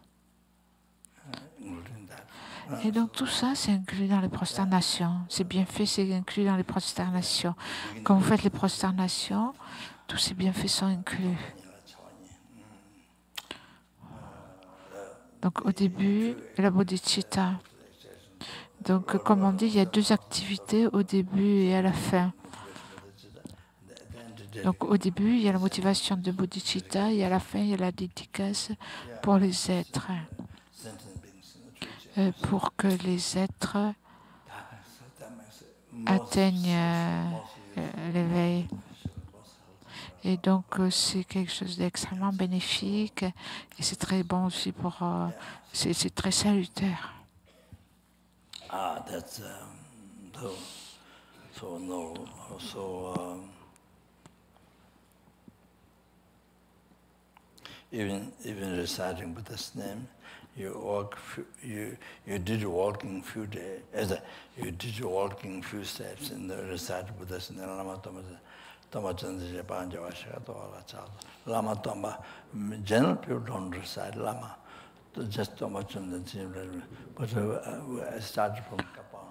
C: Et donc tout ça, c'est inclus dans les prosternations. C'est bien fait, c'est inclus dans les prosternations. Quand vous faites les prosternations, tous ces bienfaits sont inclus. Donc au début, la bodhicitta. Donc, comme on dit, il y a deux activités au début et à la fin. Donc, au début, il y a la motivation de bodhicitta et à la fin, il y a la dédicace pour les êtres. Pour que les êtres atteignent l'éveil. Et donc, c'est quelque chose d'extrêmement bénéfique et c'est très bon aussi c'est très salutaire.
A: That's even reciting Buddha's name, you did walking few days. You did walking few steps in the reciting Buddha's name. Lama Tomba. General people don't recite Lama. Just Toma Chanda, but I started from Kapan.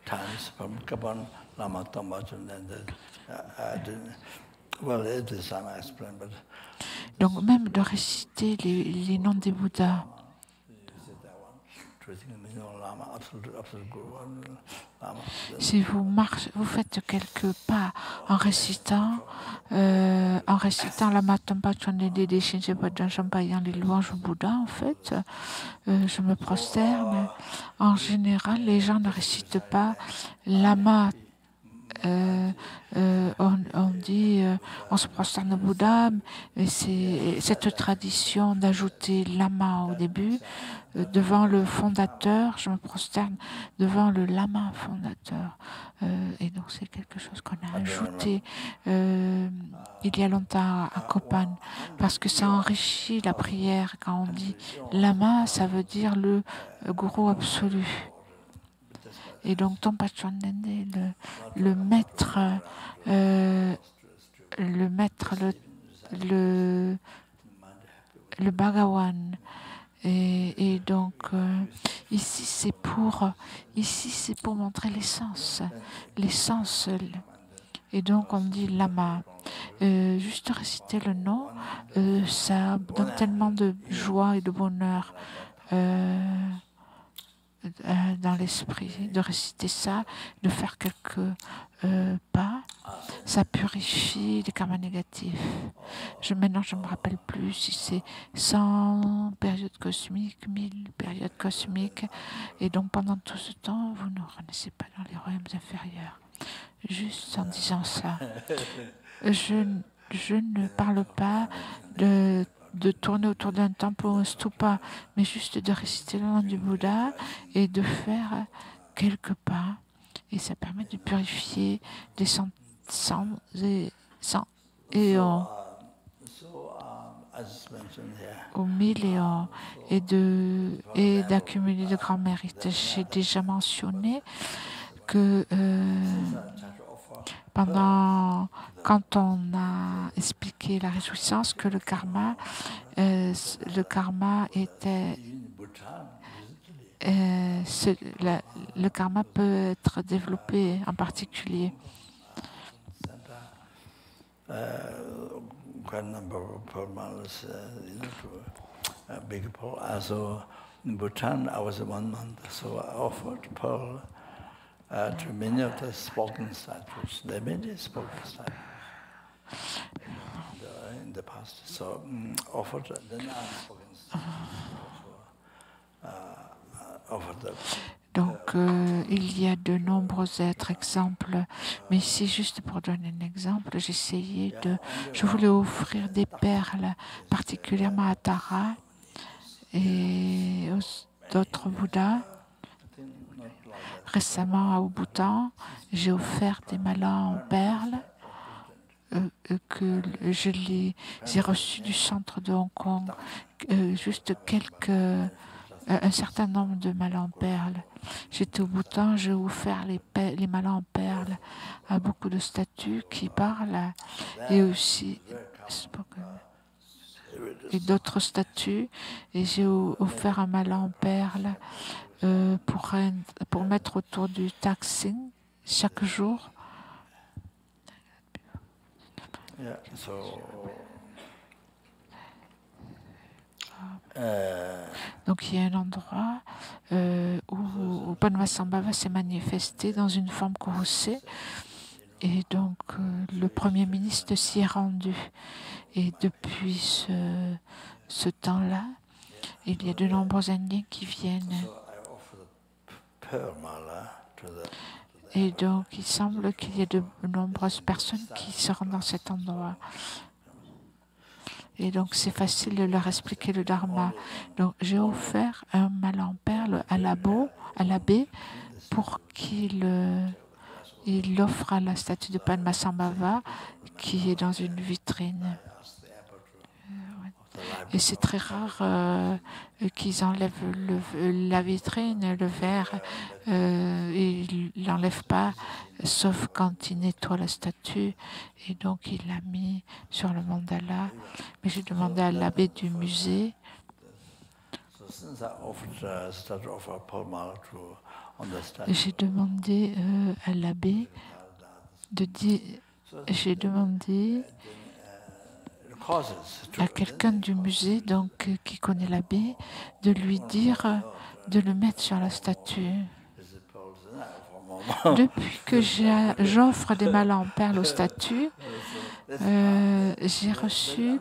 A: Times from Kapan, Lama Tomba Chanda, well, it is some explain, but.
C: Donc même de réciter les noms des Bouddhas. Si vous faites quelques pas en récitant Lama Tompa Chande Dede Shinche Bhajan Champayan, les louanges au Bouddha, en fait, je me prosterne. En général, les gens ne récitent pas Lama on dit on se prosterne au Bouddha, et c'est cette tradition d'ajouter lama au début. Devant le fondateur, je me prosterne devant le lama fondateur. Et donc c'est quelque chose qu'on a ajouté il y a longtemps à Kopan, parce que ça enrichit la prière. Quand on dit lama, ça veut dire le gourou absolu. Et donc Tompa Chondende, le maître, le Bhagawan. Et donc ici c'est pour montrer l'essence. Et donc on dit lama. Juste réciter le nom, ça donne tellement de joie et de bonheur dans l'esprit, de réciter ça, de faire quelques pas. Ça purifie les karmas négatifs. Maintenant, je ne me rappelle plus si c'est 100 périodes cosmiques, 1000 périodes cosmiques. Et donc, pendant tout ce temps, vous ne renaissez pas dans les royaumes inférieurs. Juste en disant ça. Je ne parle pas de tourner autour d'un temple ou un stupa, mais juste de réciter le nom du Bouddha et de faire quelques pas. Et ça permet de purifier des cent éons aux 1000 éons et d'accumuler de grands mérites. J'ai déjà mentionné que quand on a expliqué la réjouissance, que le karma était le karma peut être développé en particulier.
A: Quite a number of Paramalas, big Pearl. Also in Bhutan, I was 1 month, so I offered Pearl to many of the spoken statues. There are many spoken statues in the past. So offered, then unspoken statues. Offered them.
C: Donc, il y a de nombreux autres exemples, mais ici, juste pour donner un exemple, je voulais offrir des perles, particulièrement à Tara et d'autres Bouddhas. Récemment, au Bhoutan, j'ai offert des malas en perles que je les ai reçus du centre de Hong Kong, juste un certain nombre de malas en perles. J'étais au Bhoutan, j'ai offert les malas en perles à beaucoup de statues qui parlent et aussi et d'autres statues. Et j'ai offert un mala en perles pour mettre autour du Taksin chaque jour. Donc il y a un endroit où Padmasambhava s'est manifesté dans une forme courroucée et donc le Premier ministre s'y est rendu. Et depuis ce temps-là, il y a de nombreux Indiens qui viennent. Et donc il semble qu'il y ait de nombreuses personnes qui se rendent dans cet endroit. Et donc, c'est facile de leur expliquer le dharma. Donc, j'ai offert un mala en perles à l'abbé pour qu'il offre à la statue de Padmasambhava qui est dans une vitrine. Et c'est très rare qu'ils enlèvent la vitrine, le verre. Ils ne l'enlèvent pas, sauf quand ils nettoient la statue. Et donc, il l'a mis sur le mandala. Mais j'ai demandé à l'abbé du musée. J'ai demandé à l'abbé de dire. J'ai demandé à quelqu'un du musée, donc qui connaît l'abbé, de lui dire de le mettre sur la statue. Depuis que j'offre des malas en perles aux statues, j'ai reçu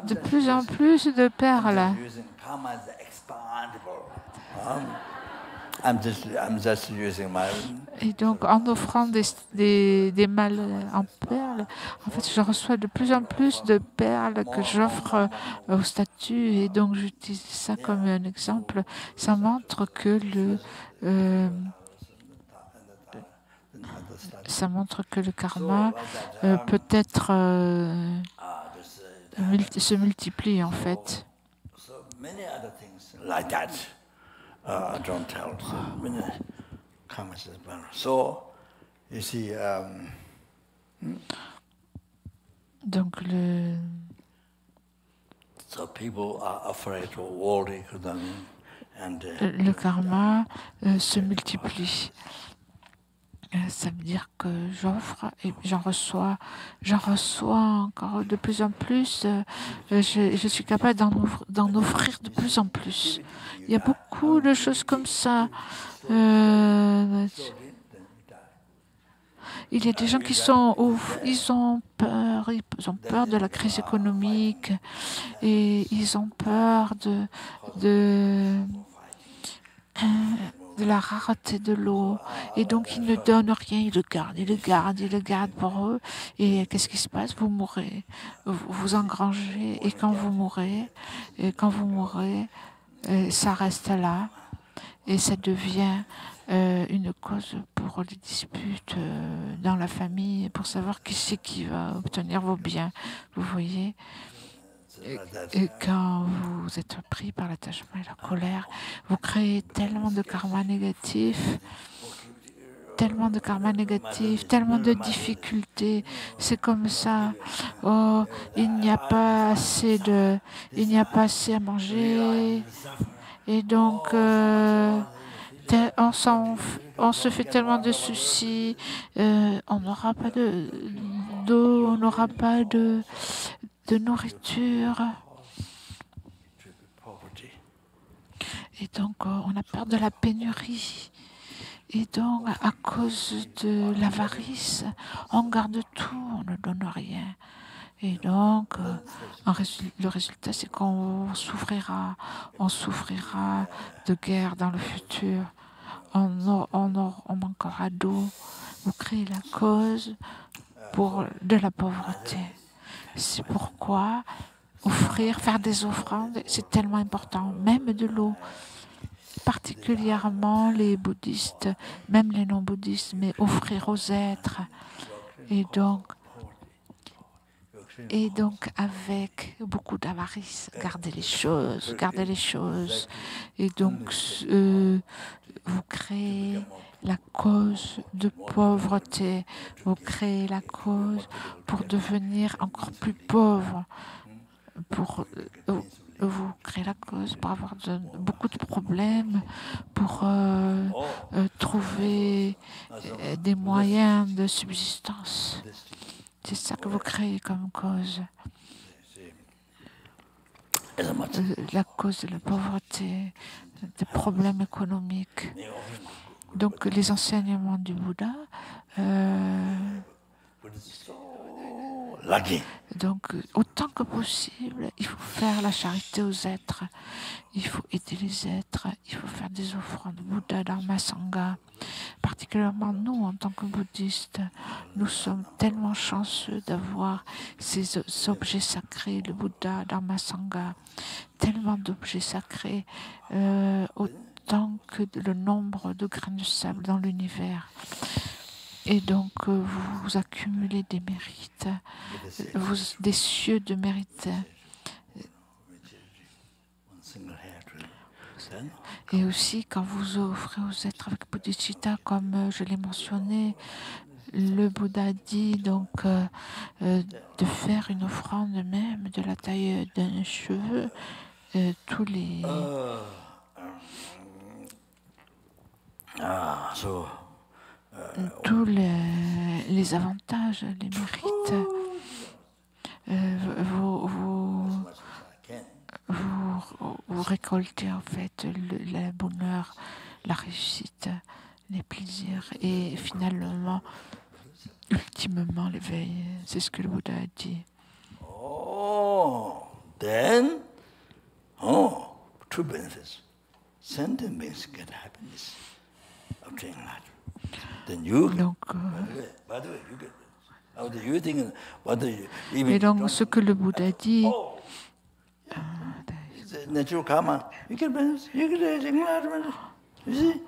C: de plus en plus de perles.
A: I'm just using my.
C: Et donc, en offrant des malles en perles, en fait, je reçois de plus en plus de perles que j'offre aux statues. Et donc, j'utilise ça comme un exemple. Ça montre que le karma peut être se multiplie, en fait.
A: So many other things like that. I don't tell. So many comments as well. So you see.
C: Donc
A: So people are afraid of worldly economy, and
C: le karma se multiplie. Ça veut dire que j'offre et j'en reçois encore de plus en plus. Je suis capable d'en offrir de plus en plus. Il y a beaucoup de choses comme ça. Il y a des gens qui ils ont peur de la crise économique et ils ont peur de la rareté de l'eau. Et donc, ils ne donnent rien, ils le gardent pour eux. Et qu'est-ce qui se passe? Vous mourrez, vous engrangez. Et quand vous mourrez, ça reste là. Et ça devient une cause pour les disputes dans la famille, pour savoir qui c'est qui va obtenir vos biens. Vous voyez? Et quand vous êtes pris par l'attachement et la colère, vous créez tellement de karma négatif, tellement de difficultés. C'est comme ça. Oh, il n'y a pas assez à manger. Et donc, on se fait tellement de soucis. On n'aura pas d'eau, on n'aura pas de nourriture. Et donc, on a peur de la pénurie. Et donc, à cause de l'avarice, on garde tout, on ne donne rien. Et donc, le résultat, c'est qu'on souffrira de guerre dans le futur. On manquera d'eau. Vous créez la cause de la pauvreté. C'est pourquoi faire des offrandes, c'est tellement important, même de l'eau. Particulièrement les bouddhistes, même les non-bouddhistes, mais offrir aux êtres. Et donc avec beaucoup d'avarice, garder les choses. Et donc, vous créez la cause de pauvreté, vous créez la cause pour devenir encore plus pauvre, vous créez la cause pour avoir beaucoup de problèmes, pour trouver des moyens de subsistance. C'est ça que vous créez comme cause. La cause de la pauvreté, des problèmes économiques. Donc les enseignements du Bouddha, donc autant que possible, il faut faire la charité aux êtres, il faut aider les êtres, il faut faire des offrandes Bouddha, Dharma, Sangha. Particulièrement nous, en tant que bouddhistes, nous sommes tellement chanceux d'avoir ces objets sacrés, le Bouddha, Dharma, Sangha, tellement d'objets sacrés, autant que le nombre de grains de sable dans l'univers. Et donc, vous accumulez des mérites, des cieux de mérite. Et aussi, quand vous offrez aux êtres avec bodhicitta, comme je l'ai mentionné, le Bouddha dit donc de faire une offrande même de la taille d'un cheveu tous les... tous les avantages, les mérites, vous récoltez en fait le bonheur, la réussite, les plaisirs et finalement, ultimement l'éveil. C'est ce que le Bouddha a dit.
A: Two benefits. sentient beings get happiness after enlightenment. Then you get, by the way, you get. How do you think? What do you? Even
C: et donc, ce que le Bouddha dit,
A: natural karma, you get enlightenment. You see?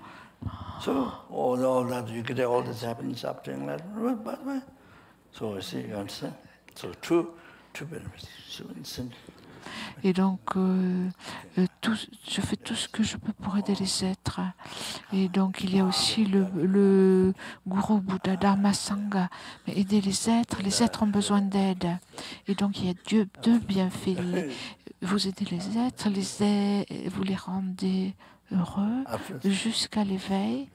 A: So all that you get all this happiness after enlightenment. By the way, so you see, you understand? So true benefits.
C: et donc, je fais tout ce que je peux pour aider les êtres. Et donc, il y a aussi le gourou Bouddha Dharma Sangha. Mais aider les êtres ont besoin d'aide. Et donc, il y a deux bienfaits. Vous aidez les êtres, vous les rendez heureux jusqu'à l'éveil.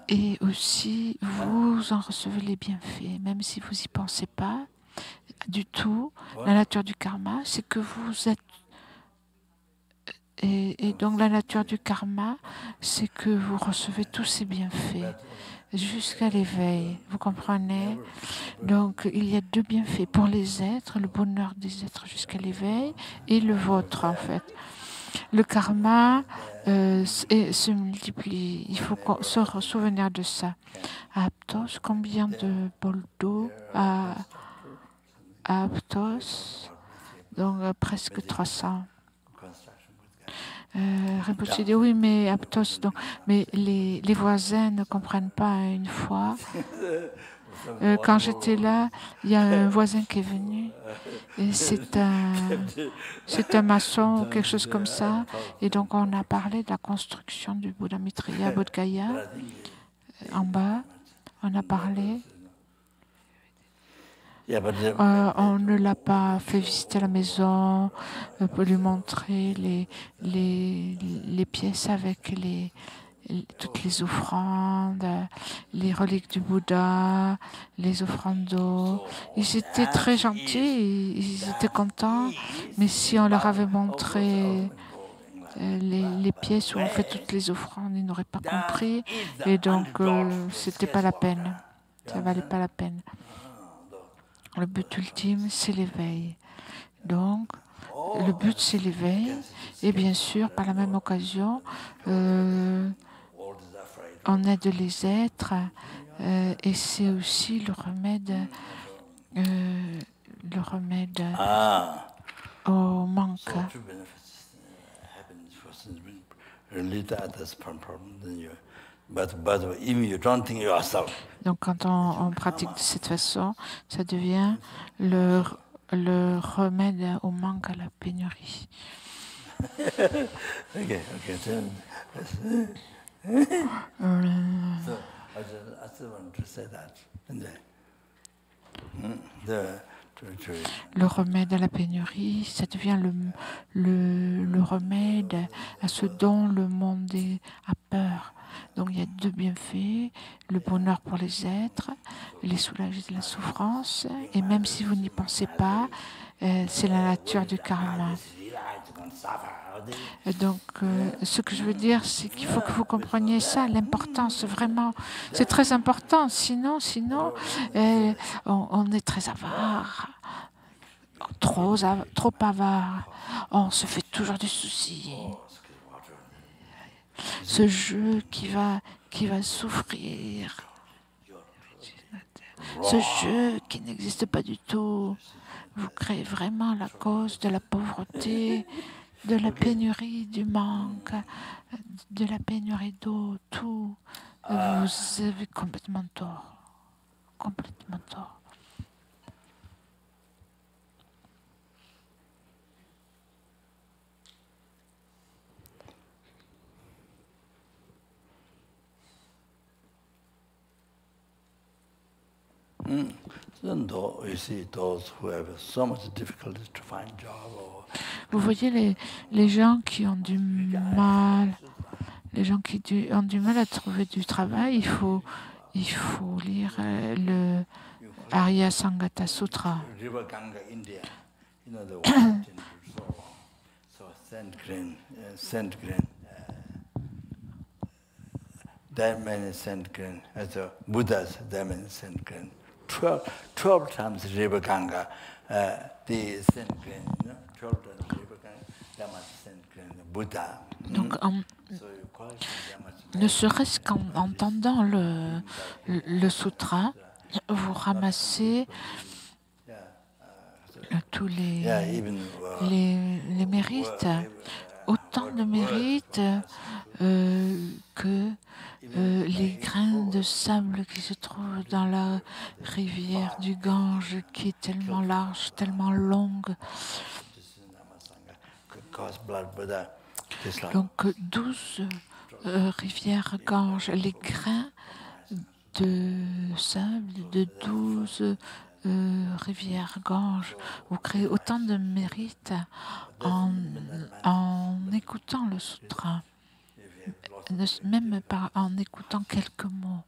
C: Et aussi, vous en recevez les bienfaits, même si vous n'y pensez pas du tout. La nature du karma, c'est que vous êtes... Et donc, la nature du karma, c'est que vous recevez tous ces bienfaits jusqu'à l'éveil. Vous comprenez? Donc, il y a deux bienfaits pour les êtres, le bonheur des êtres jusqu'à l'éveil et le vôtre, en fait. Le karma se multiplie. Il faut se souvenir de ça. À Aptos, combien de bols d'eau à Aptos? Donc, presque 300. Rinpoche dit oui, mais Aptos, donc, mais les voisins ne comprennent pas une fois. Quand j'étais là, il y a un voisin qui est venu. Et c'est un maçon ou quelque chose comme ça. Et donc, on a parlé de la construction du Bouddha Maitreya Bodh Gaya. En bas, on a parlé. On ne l'a pas fait visiter la maison pour lui montrer les pièces avec toutes les offrandes, les reliques du Bouddha, les offrandes d'eau. Ils étaient très gentils, ils étaient contents, mais si on leur avait montré les pièces où on fait toutes les offrandes, ils n'auraient pas compris, et donc c'était pas la peine, ça valait pas la peine. Le but ultime, c'est l'éveil. Donc, le but, c'est l'éveil. Et bien sûr, par la même occasion, on aide les êtres. Et c'est aussi le remède au manque. Donc, quand on pratique de cette façon, ça devient le remède au manque, à la pénurie. Le remède à la pénurie, ça devient le remède à ce dont le monde a peur. Donc il y a deux bienfaits, le bonheur pour les êtres, les soulager de la souffrance, et même si vous n'y pensez pas, c'est la nature du karma. Et donc, ce que je veux dire, c'est qu'il faut que vous compreniez ça, l'importance, vraiment, c'est très important, sinon on est très avare, trop avare, on se fait toujours des soucis. Ce jeu qui va souffrir, ce jeu qui n'existe pas du tout, vous créez vraiment la cause de la pauvreté, de la pénurie, du manque, de la pénurie d'eau, tout. Vous avez complètement tort. Complètement tort. Vous voyez les gens qui ont du mal, ont du mal à trouver du travail, il faut lire le Arya Sangata Sutra.
A: Diamond sand grain, as a Buddha's diamond sand grain. 12 times river Ganga, the sand grain, 12 times river Ganga,
C: Donc, ne serait-ce qu'en entendant le sutra, vous ramassez tous les mérites, autant de mérites que les grains de sable qui se trouvent dans la rivière du Gange, qui est tellement large, tellement longue. Donc 12 rivières Gange, les grains de sable de 12 rivières Gange. Vous créez autant de mérites en écoutant le sutra. Même pas en écoutant quelques mots,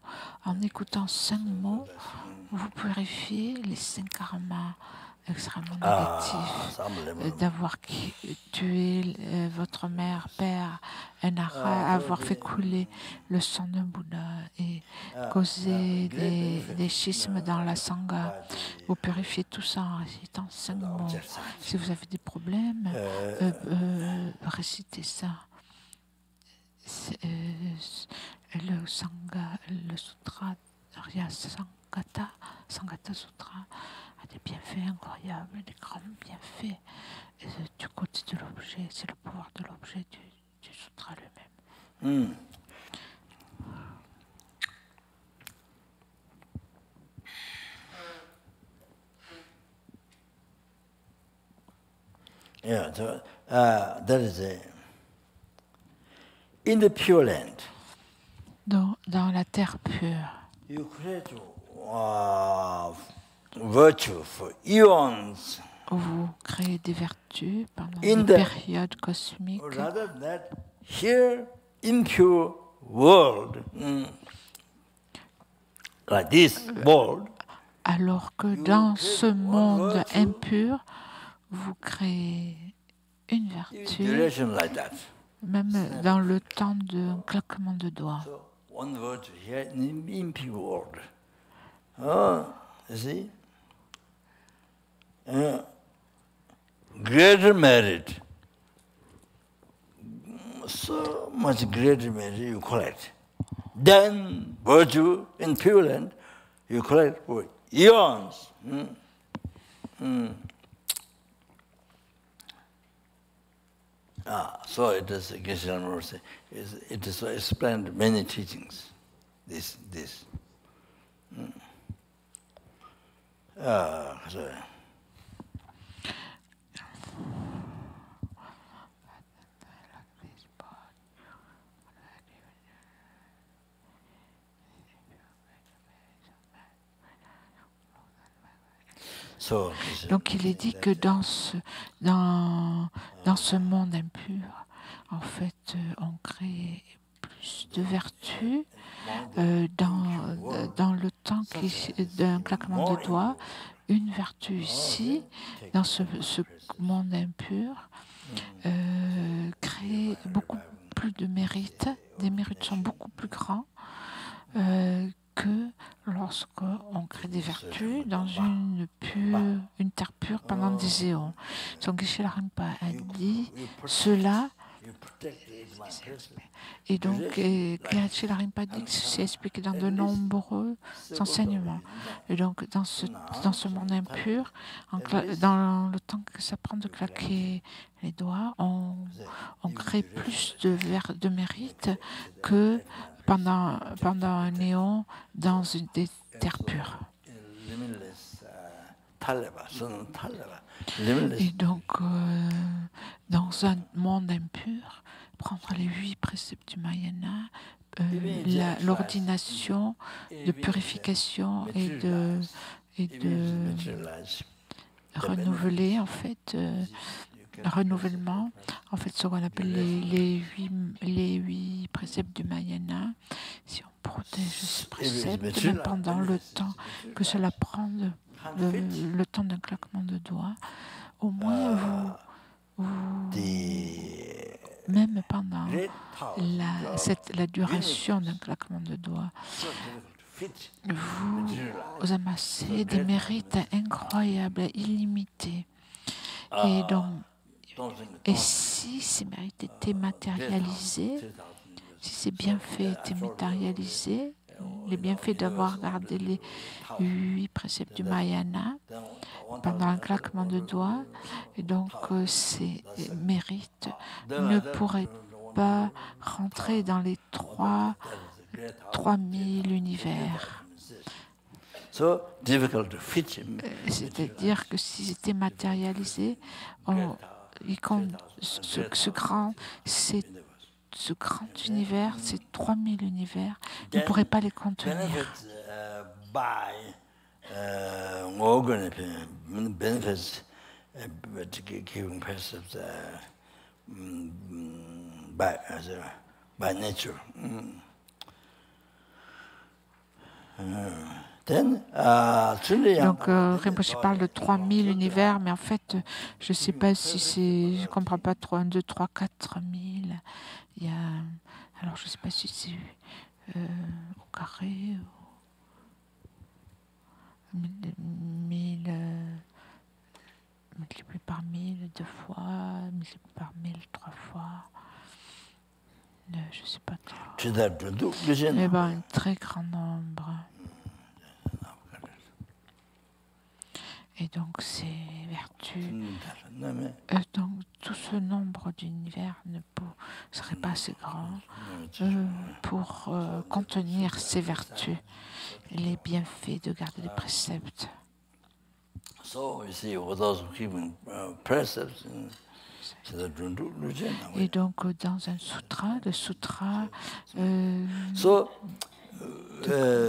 C: en écoutant 5 mots, vous purifiez les 5 karmas extrêmement négatifs, d'avoir tué votre mère, père, Enara, avoir fait couler le sang de Bouddha et causer des schismes dans la Sangha. Vous purifiez tout ça en récitant 5 mots. Si vous avez des problèmes, récitez ça. Le sutra Arya Sangata Sutra a des bienfaits incroyables, des grands bienfaits du côté de l'objet. C'est le pouvoir de l'objet du sutra lui-même.
A: Yeah, so, that is in the Pure Land.
C: Dans la terre pure.
A: You create virtue for eons.
C: Vous créez des vertus pendant des périodes cosmiques.
A: Rather that here impure world, like this world.
C: Alors que dans ce monde impur, vous créez une vertu, même dans le temps d'un claquement de doigts.
A: One virtue here in impure world. Oh, you see? Greater merit. So much greater merit you collect. Then virtue in Pure Land you collect for eons. So it is Geshe Mercy. It is explained many teachings. This. So.
C: Donc il est dit que dans ce monde impur, en fait, on crée plus de vertus dans le temps d'un claquement de doigts. Une vertu ici, dans ce monde impur, crée beaucoup plus de mérites. Des mérites sont beaucoup plus grands que lorsqu'on crée des vertus dans une terre pure pendant des éons. Donc Geshe Rinpa a dit cela, et donc Geshe Rinpa dit que c'est expliqué dans de nombreux enseignements. Et donc dans ce monde impur, dans le temps que ça prend de claquer les doigts, on crée plus de mérite que pendant un néon dans des terres pures. Et donc, dans un monde impur, prendre les 8 préceptes du Mahayana, l'ordination de purification et de renouveler, en fait, renouvellement, en fait, ce qu'on appelle les 8 préceptes du Mahayana. Si on protège ces préceptes, même pendant le temps que cela prend, le temps d'un claquement de doigts, au moins même pendant la duration d'un claquement de doigts, vous amassez des mérites incroyables, illimités. Et donc, si si ces mérites étaient matérialisés, si ces bienfaits étaient matérialisés, les bienfaits d'avoir gardé les 8 préceptes du Mahayana pendant un claquement de doigts, et donc ces mérites ne pourraient pas rentrer dans les 3000 univers. C'est-à-dire que s'ils étaient matérialisés, ce grand univers, ces 3000 univers, ne pourraient pas les contenir. Donc, Rinpoche parle de 3000 univers, mais en fait, je ne sais pas si c'est. Je ne comprends pas 3, 1, 2, 3, 4000. Il y a. Alors, je ne sais pas si c'est au carré ou 1000. Multiplié par 1000 2 fois, multiplié par 1000 3 fois. Je ne sais pas trop. Mais bon, un très grand nombre. Et donc, ces vertus, donc tout ce nombre d'univers ne serait pas assez grand pour contenir ces vertus, les bienfaits de garder les préceptes. Et donc, dans un sutra, le sutra,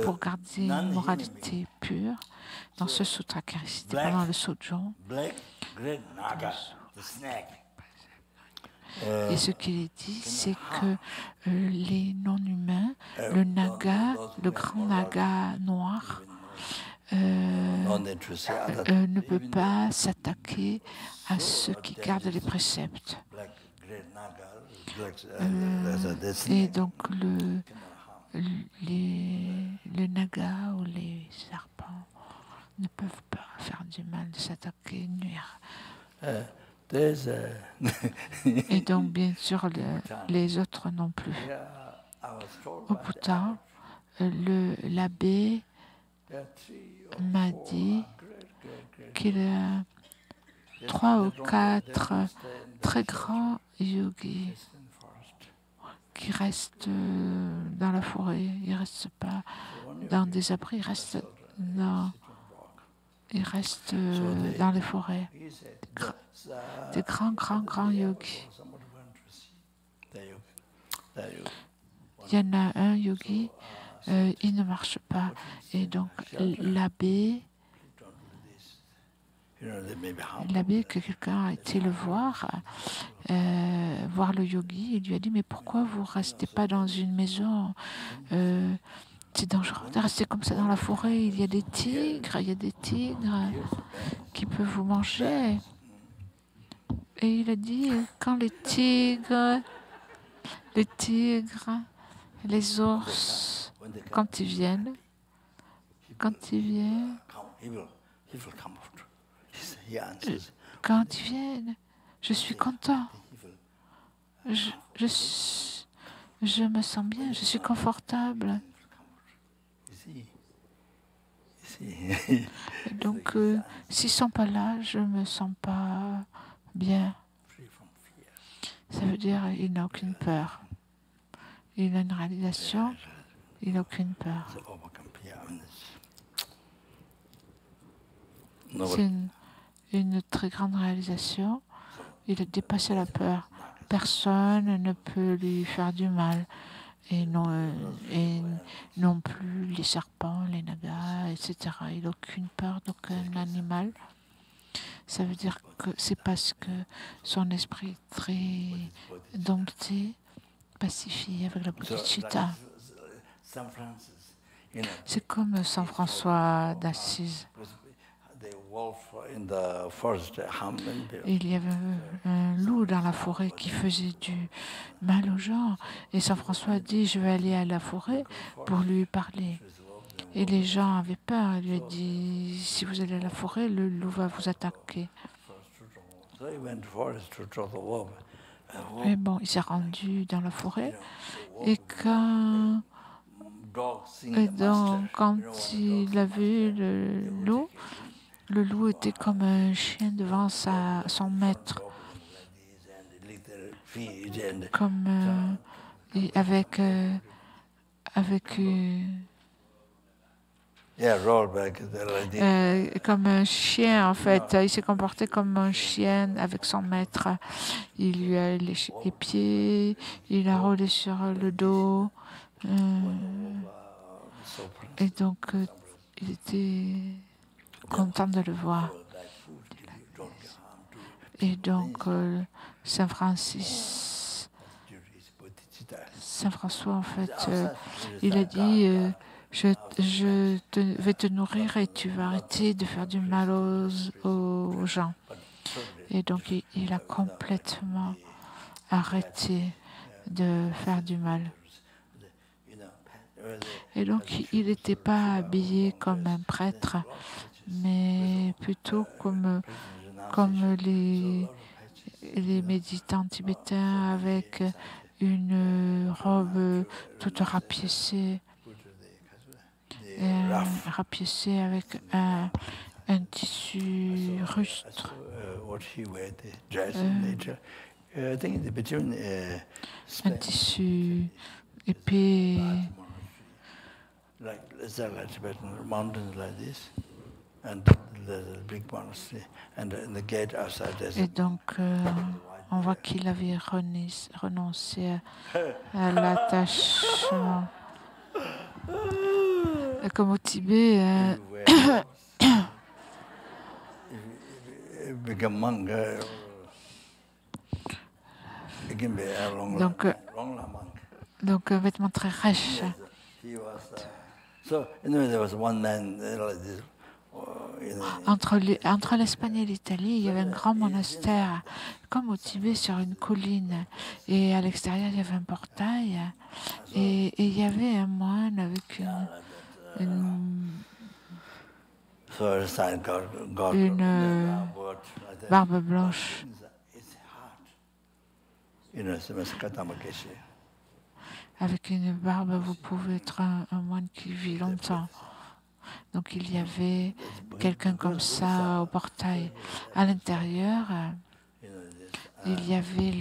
C: pour garder une moralité pure, dans ce sutra qui est récité pendant le sojo, et ce qu'il est dit, c'est que les non-humains, le naga, le grand naga noir, ne peut pas s'attaquer à ceux qui gardent les préceptes. Et donc les nagas ou les serpents ne peuvent pas faire du mal, de s'attaquer, nuire. Et donc, bien sûr, les autres non plus. Au Bhoutan, l'abbé m'a dit qu'il y a 3 ou 4 très grands yogis qui restent dans la forêt. Ils ne restent pas dans des abris, ils restent dans les forêts. Des grands yogis. Il y en a un yogi, il ne marche pas. Et donc l'abbé, que quelqu'un a été le voir le yogi, il lui a dit, mais pourquoi vous ne restez pas dans une maison c'est dangereux de rester comme ça dans la forêt, il y a des tigres qui peuvent vous manger. Et il a dit, quand les tigres, les ours, quand ils viennent, je suis content. Je me sens bien, je suis confortable. Et donc, s'ils ne sont pas là, je ne me sens pas bien. Ça veut dire qu'il n'a aucune peur. Il a une réalisation, il n'a aucune peur. C'est une très grande réalisation. Il a dépassé la peur. Personne ne peut lui faire du mal. Et non plus les serpents, les nagas, etc. Il n'a aucune peur d'aucun animal. Ça veut dire que c'est parce que son esprit est très dompté, pacifié avec la bodhicitta. C'est comme Saint François d'Assise. Il y avait un loup dans la forêt qui faisait du mal aux gens. Et Saint François a dit, je vais aller à la forêt pour lui parler. Et les gens avaient peur. Il lui a dit, si vous allez à la forêt, le loup va vous attaquer. Et bon, il s'est rendu dans la forêt. Et donc, quand il a vu le loup était comme un chien devant son maître, comme et avec comme un chien en fait. Il s'est comporté comme un chien avec son maître. Il lui a léché les pieds, il a roulé sur le dos. Et donc, il était content de le voir. Et donc, Saint François, en fait, il a dit je vais te nourrir et tu vas arrêter de faire du mal aux gens. Et donc, il a complètement arrêté de faire du mal. Et donc, il n'était pas habillé comme un prêtre, mais plutôt comme les méditants tibétains avec une robe toute rapiécée, avec un tissu rustre. Un tissu épais. Et donc, on voit qu'il avait renoncé à l'attachement. Comme au Tibet, donc un vêtement très riche. Entre l'Espagne et l'Italie, il y avait un grand monastère, comme au Tibet, sur une colline. Et à l'extérieur, il y avait un portail. Et il y avait un moine avec une barbe blanche. Avec une barbe, vous pouvez être un moine qui vit longtemps. Donc il y avait quelqu'un comme ça au portail. À l'intérieur, il y avait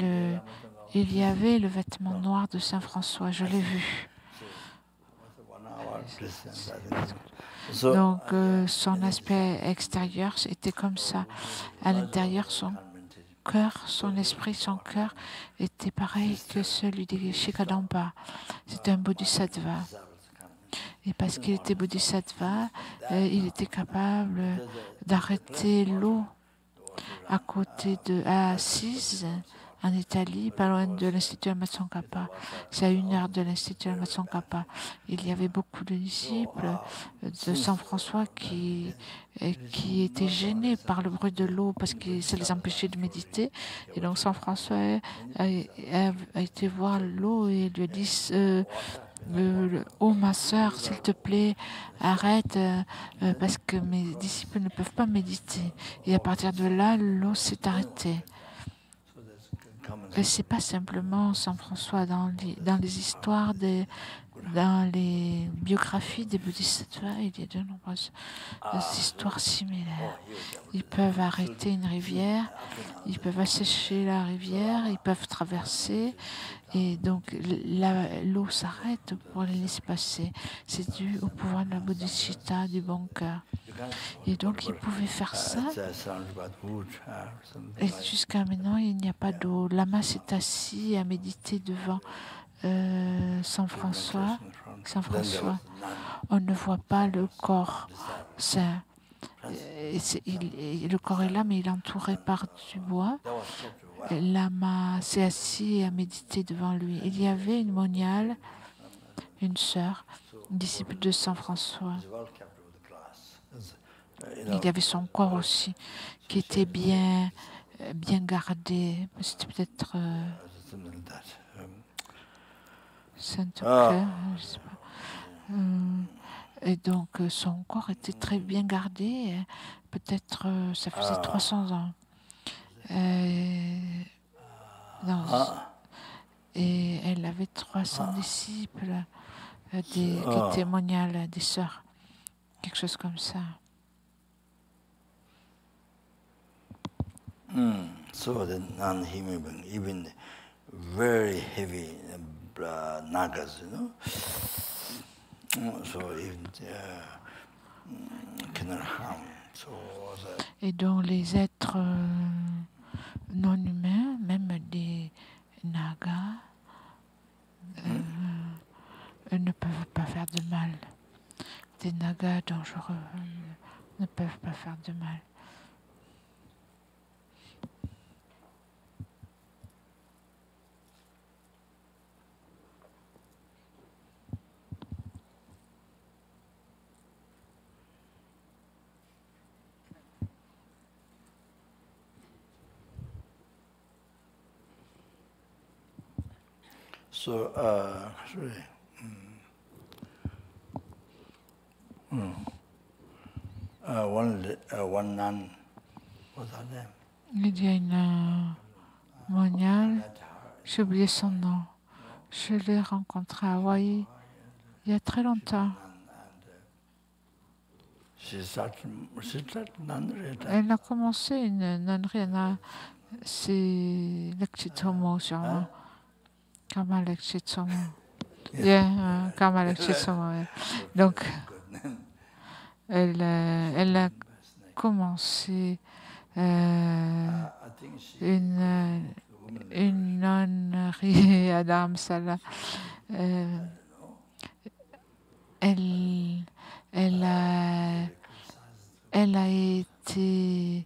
C: le vêtement noir de Saint François. Je l'ai vu. Donc son aspect extérieur était comme ça. À l'intérieur, son esprit, son cœur était pareil que celui de Shikadamba. C'était un bodhisattva. Et parce qu'il était bodhisattva, il était capable d'arrêter l'eau à Assise, en Italie, pas loin de l'Institut Amatsankapa. C'est à 1 heure de l'Institut Amatsankapa. Il y avait beaucoup de disciples de Saint François qui étaient gênés par le bruit de l'eau parce que ça les empêchait de méditer. Et donc Saint François a été voir l'eau et lui a dit oh ma sœur, s'il te plaît, arrête parce que mes disciples ne peuvent pas méditer. Et à partir de là, l'eau s'est arrêtée. Et c'est pas simplement Saint François dans les histoires dans les biographies des bodhisattvas, il y a de nombreuses histoires similaires. Ils peuvent arrêter une rivière, ils peuvent assécher la rivière, ils peuvent traverser, et donc l'eau s'arrête pour les laisser passer. C'est dû au pouvoir de la bodhicitta, du bon cœur. Et donc, ils pouvaient faire ça. Et jusqu'à maintenant, il n'y a pas d'eau. Lama s'est assis à méditer devant Saint François. On ne voit pas le corps saint. Le corps est là, mais il est entouré par du bois. Lama s'est assis à méditer devant lui. Il y avait une moniale, une sœur, une disciple de Saint François. Il y avait son corps aussi, qui était bien gardé. C'était peut-être Sainte-Claire, je ne sais pas. Et donc, son corps était très bien gardé. Peut-être, ça faisait 300 ans. Et elle avait 300 disciples, qui témoignaient, des sœurs, quelque chose comme ça.
A: So the non-human being, even very heavy nagas, so even cannot harm. So
C: et donc les êtres non humains, même des nagas, ne peuvent pas faire de mal. Des nagas dangereux ne peuvent pas faire de mal.
A: So, one nun, what's her name?
C: Il y a une moniale, j'ai oublié son nom. Je l'ai rencontrée à Hawaï il y a très longtemps. Elle a commencé une nonnerie, c'est Lekchitsomo sûrement. Karma Lekchitsomo. Yeah, Karma Lekchitsomo. Yeah. Donc, elle a commencé une nonnerie à Dharamsala. Elle a été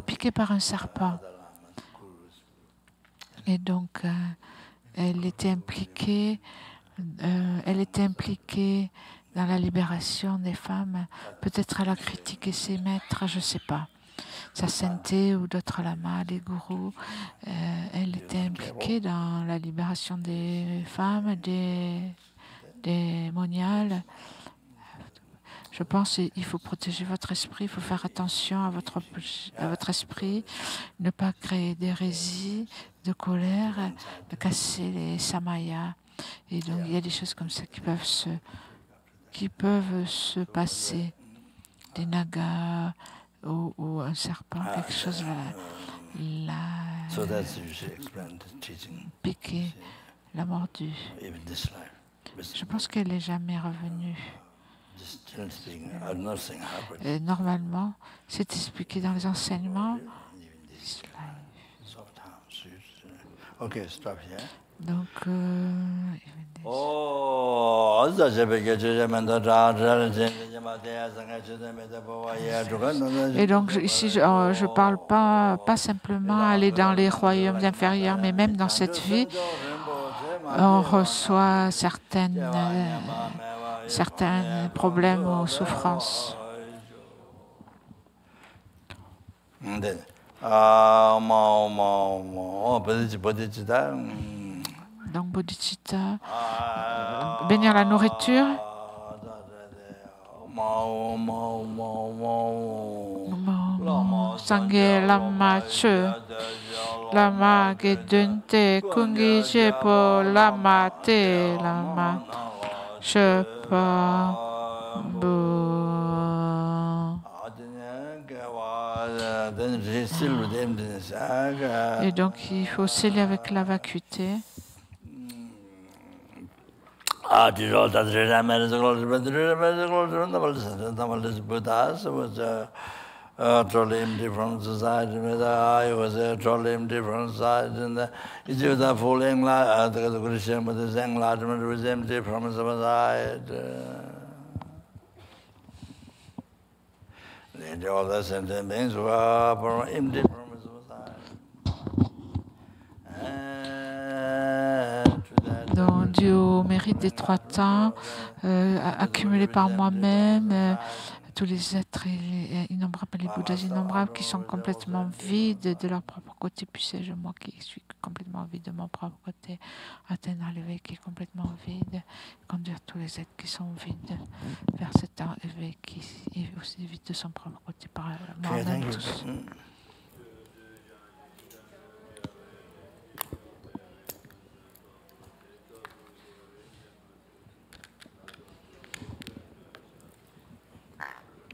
C: piquée par un serpent. Et donc, elle était impliquée dans la libération des femmes. Peut-être elle a critiqué ses maîtres, je ne sais pas. Sa sainteté ou d'autres lamas, des gourous. Elle était impliquée dans la libération des femmes, des moniales. Je pense qu'il faut protéger votre esprit, il faut faire attention à votre esprit, ne pas créer d'hérésie, de colère, de casser les samayas. Et donc il y a des choses comme ça qui peuvent se passer. Des nagas ou un serpent, quelque chose l'a piqué, l'a mordu. Je pense qu'elle n'est jamais revenue. Normalement, c'est expliqué dans les enseignements. Donc, et donc ici, je parle pas simplement aller dans les royaumes inférieurs, mais même dans cette vie, on reçoit certains problèmes ou souffrances. Donc bodhicitta, bénir la nourriture. Sangye lama che, lama gedunte kungi jepo lama te lama shepa bu. Et donc il faut sceller avec la vacuité.
A: Totally indifferent society. I was a totally indifferent society. And it was a falling light. The Christian with the Zen enlightenment was empty from society. All the sentient beings were empty from society.
C: Donc, dû au mérite des 3 temps, accumulés par moi-même, tous les êtres innombrables, les Bouddhas innombrables qui sont complètement vides de leur propre côté, puis sais-je moi qui suis complètement vide de mon propre côté, atteindre l'éveil qui est complètement vide, conduire tous les êtres qui sont vides vers cet éveil qui est aussi vide de son propre côté par moi-même tous.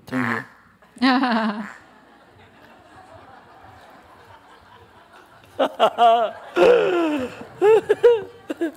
A: Thank you.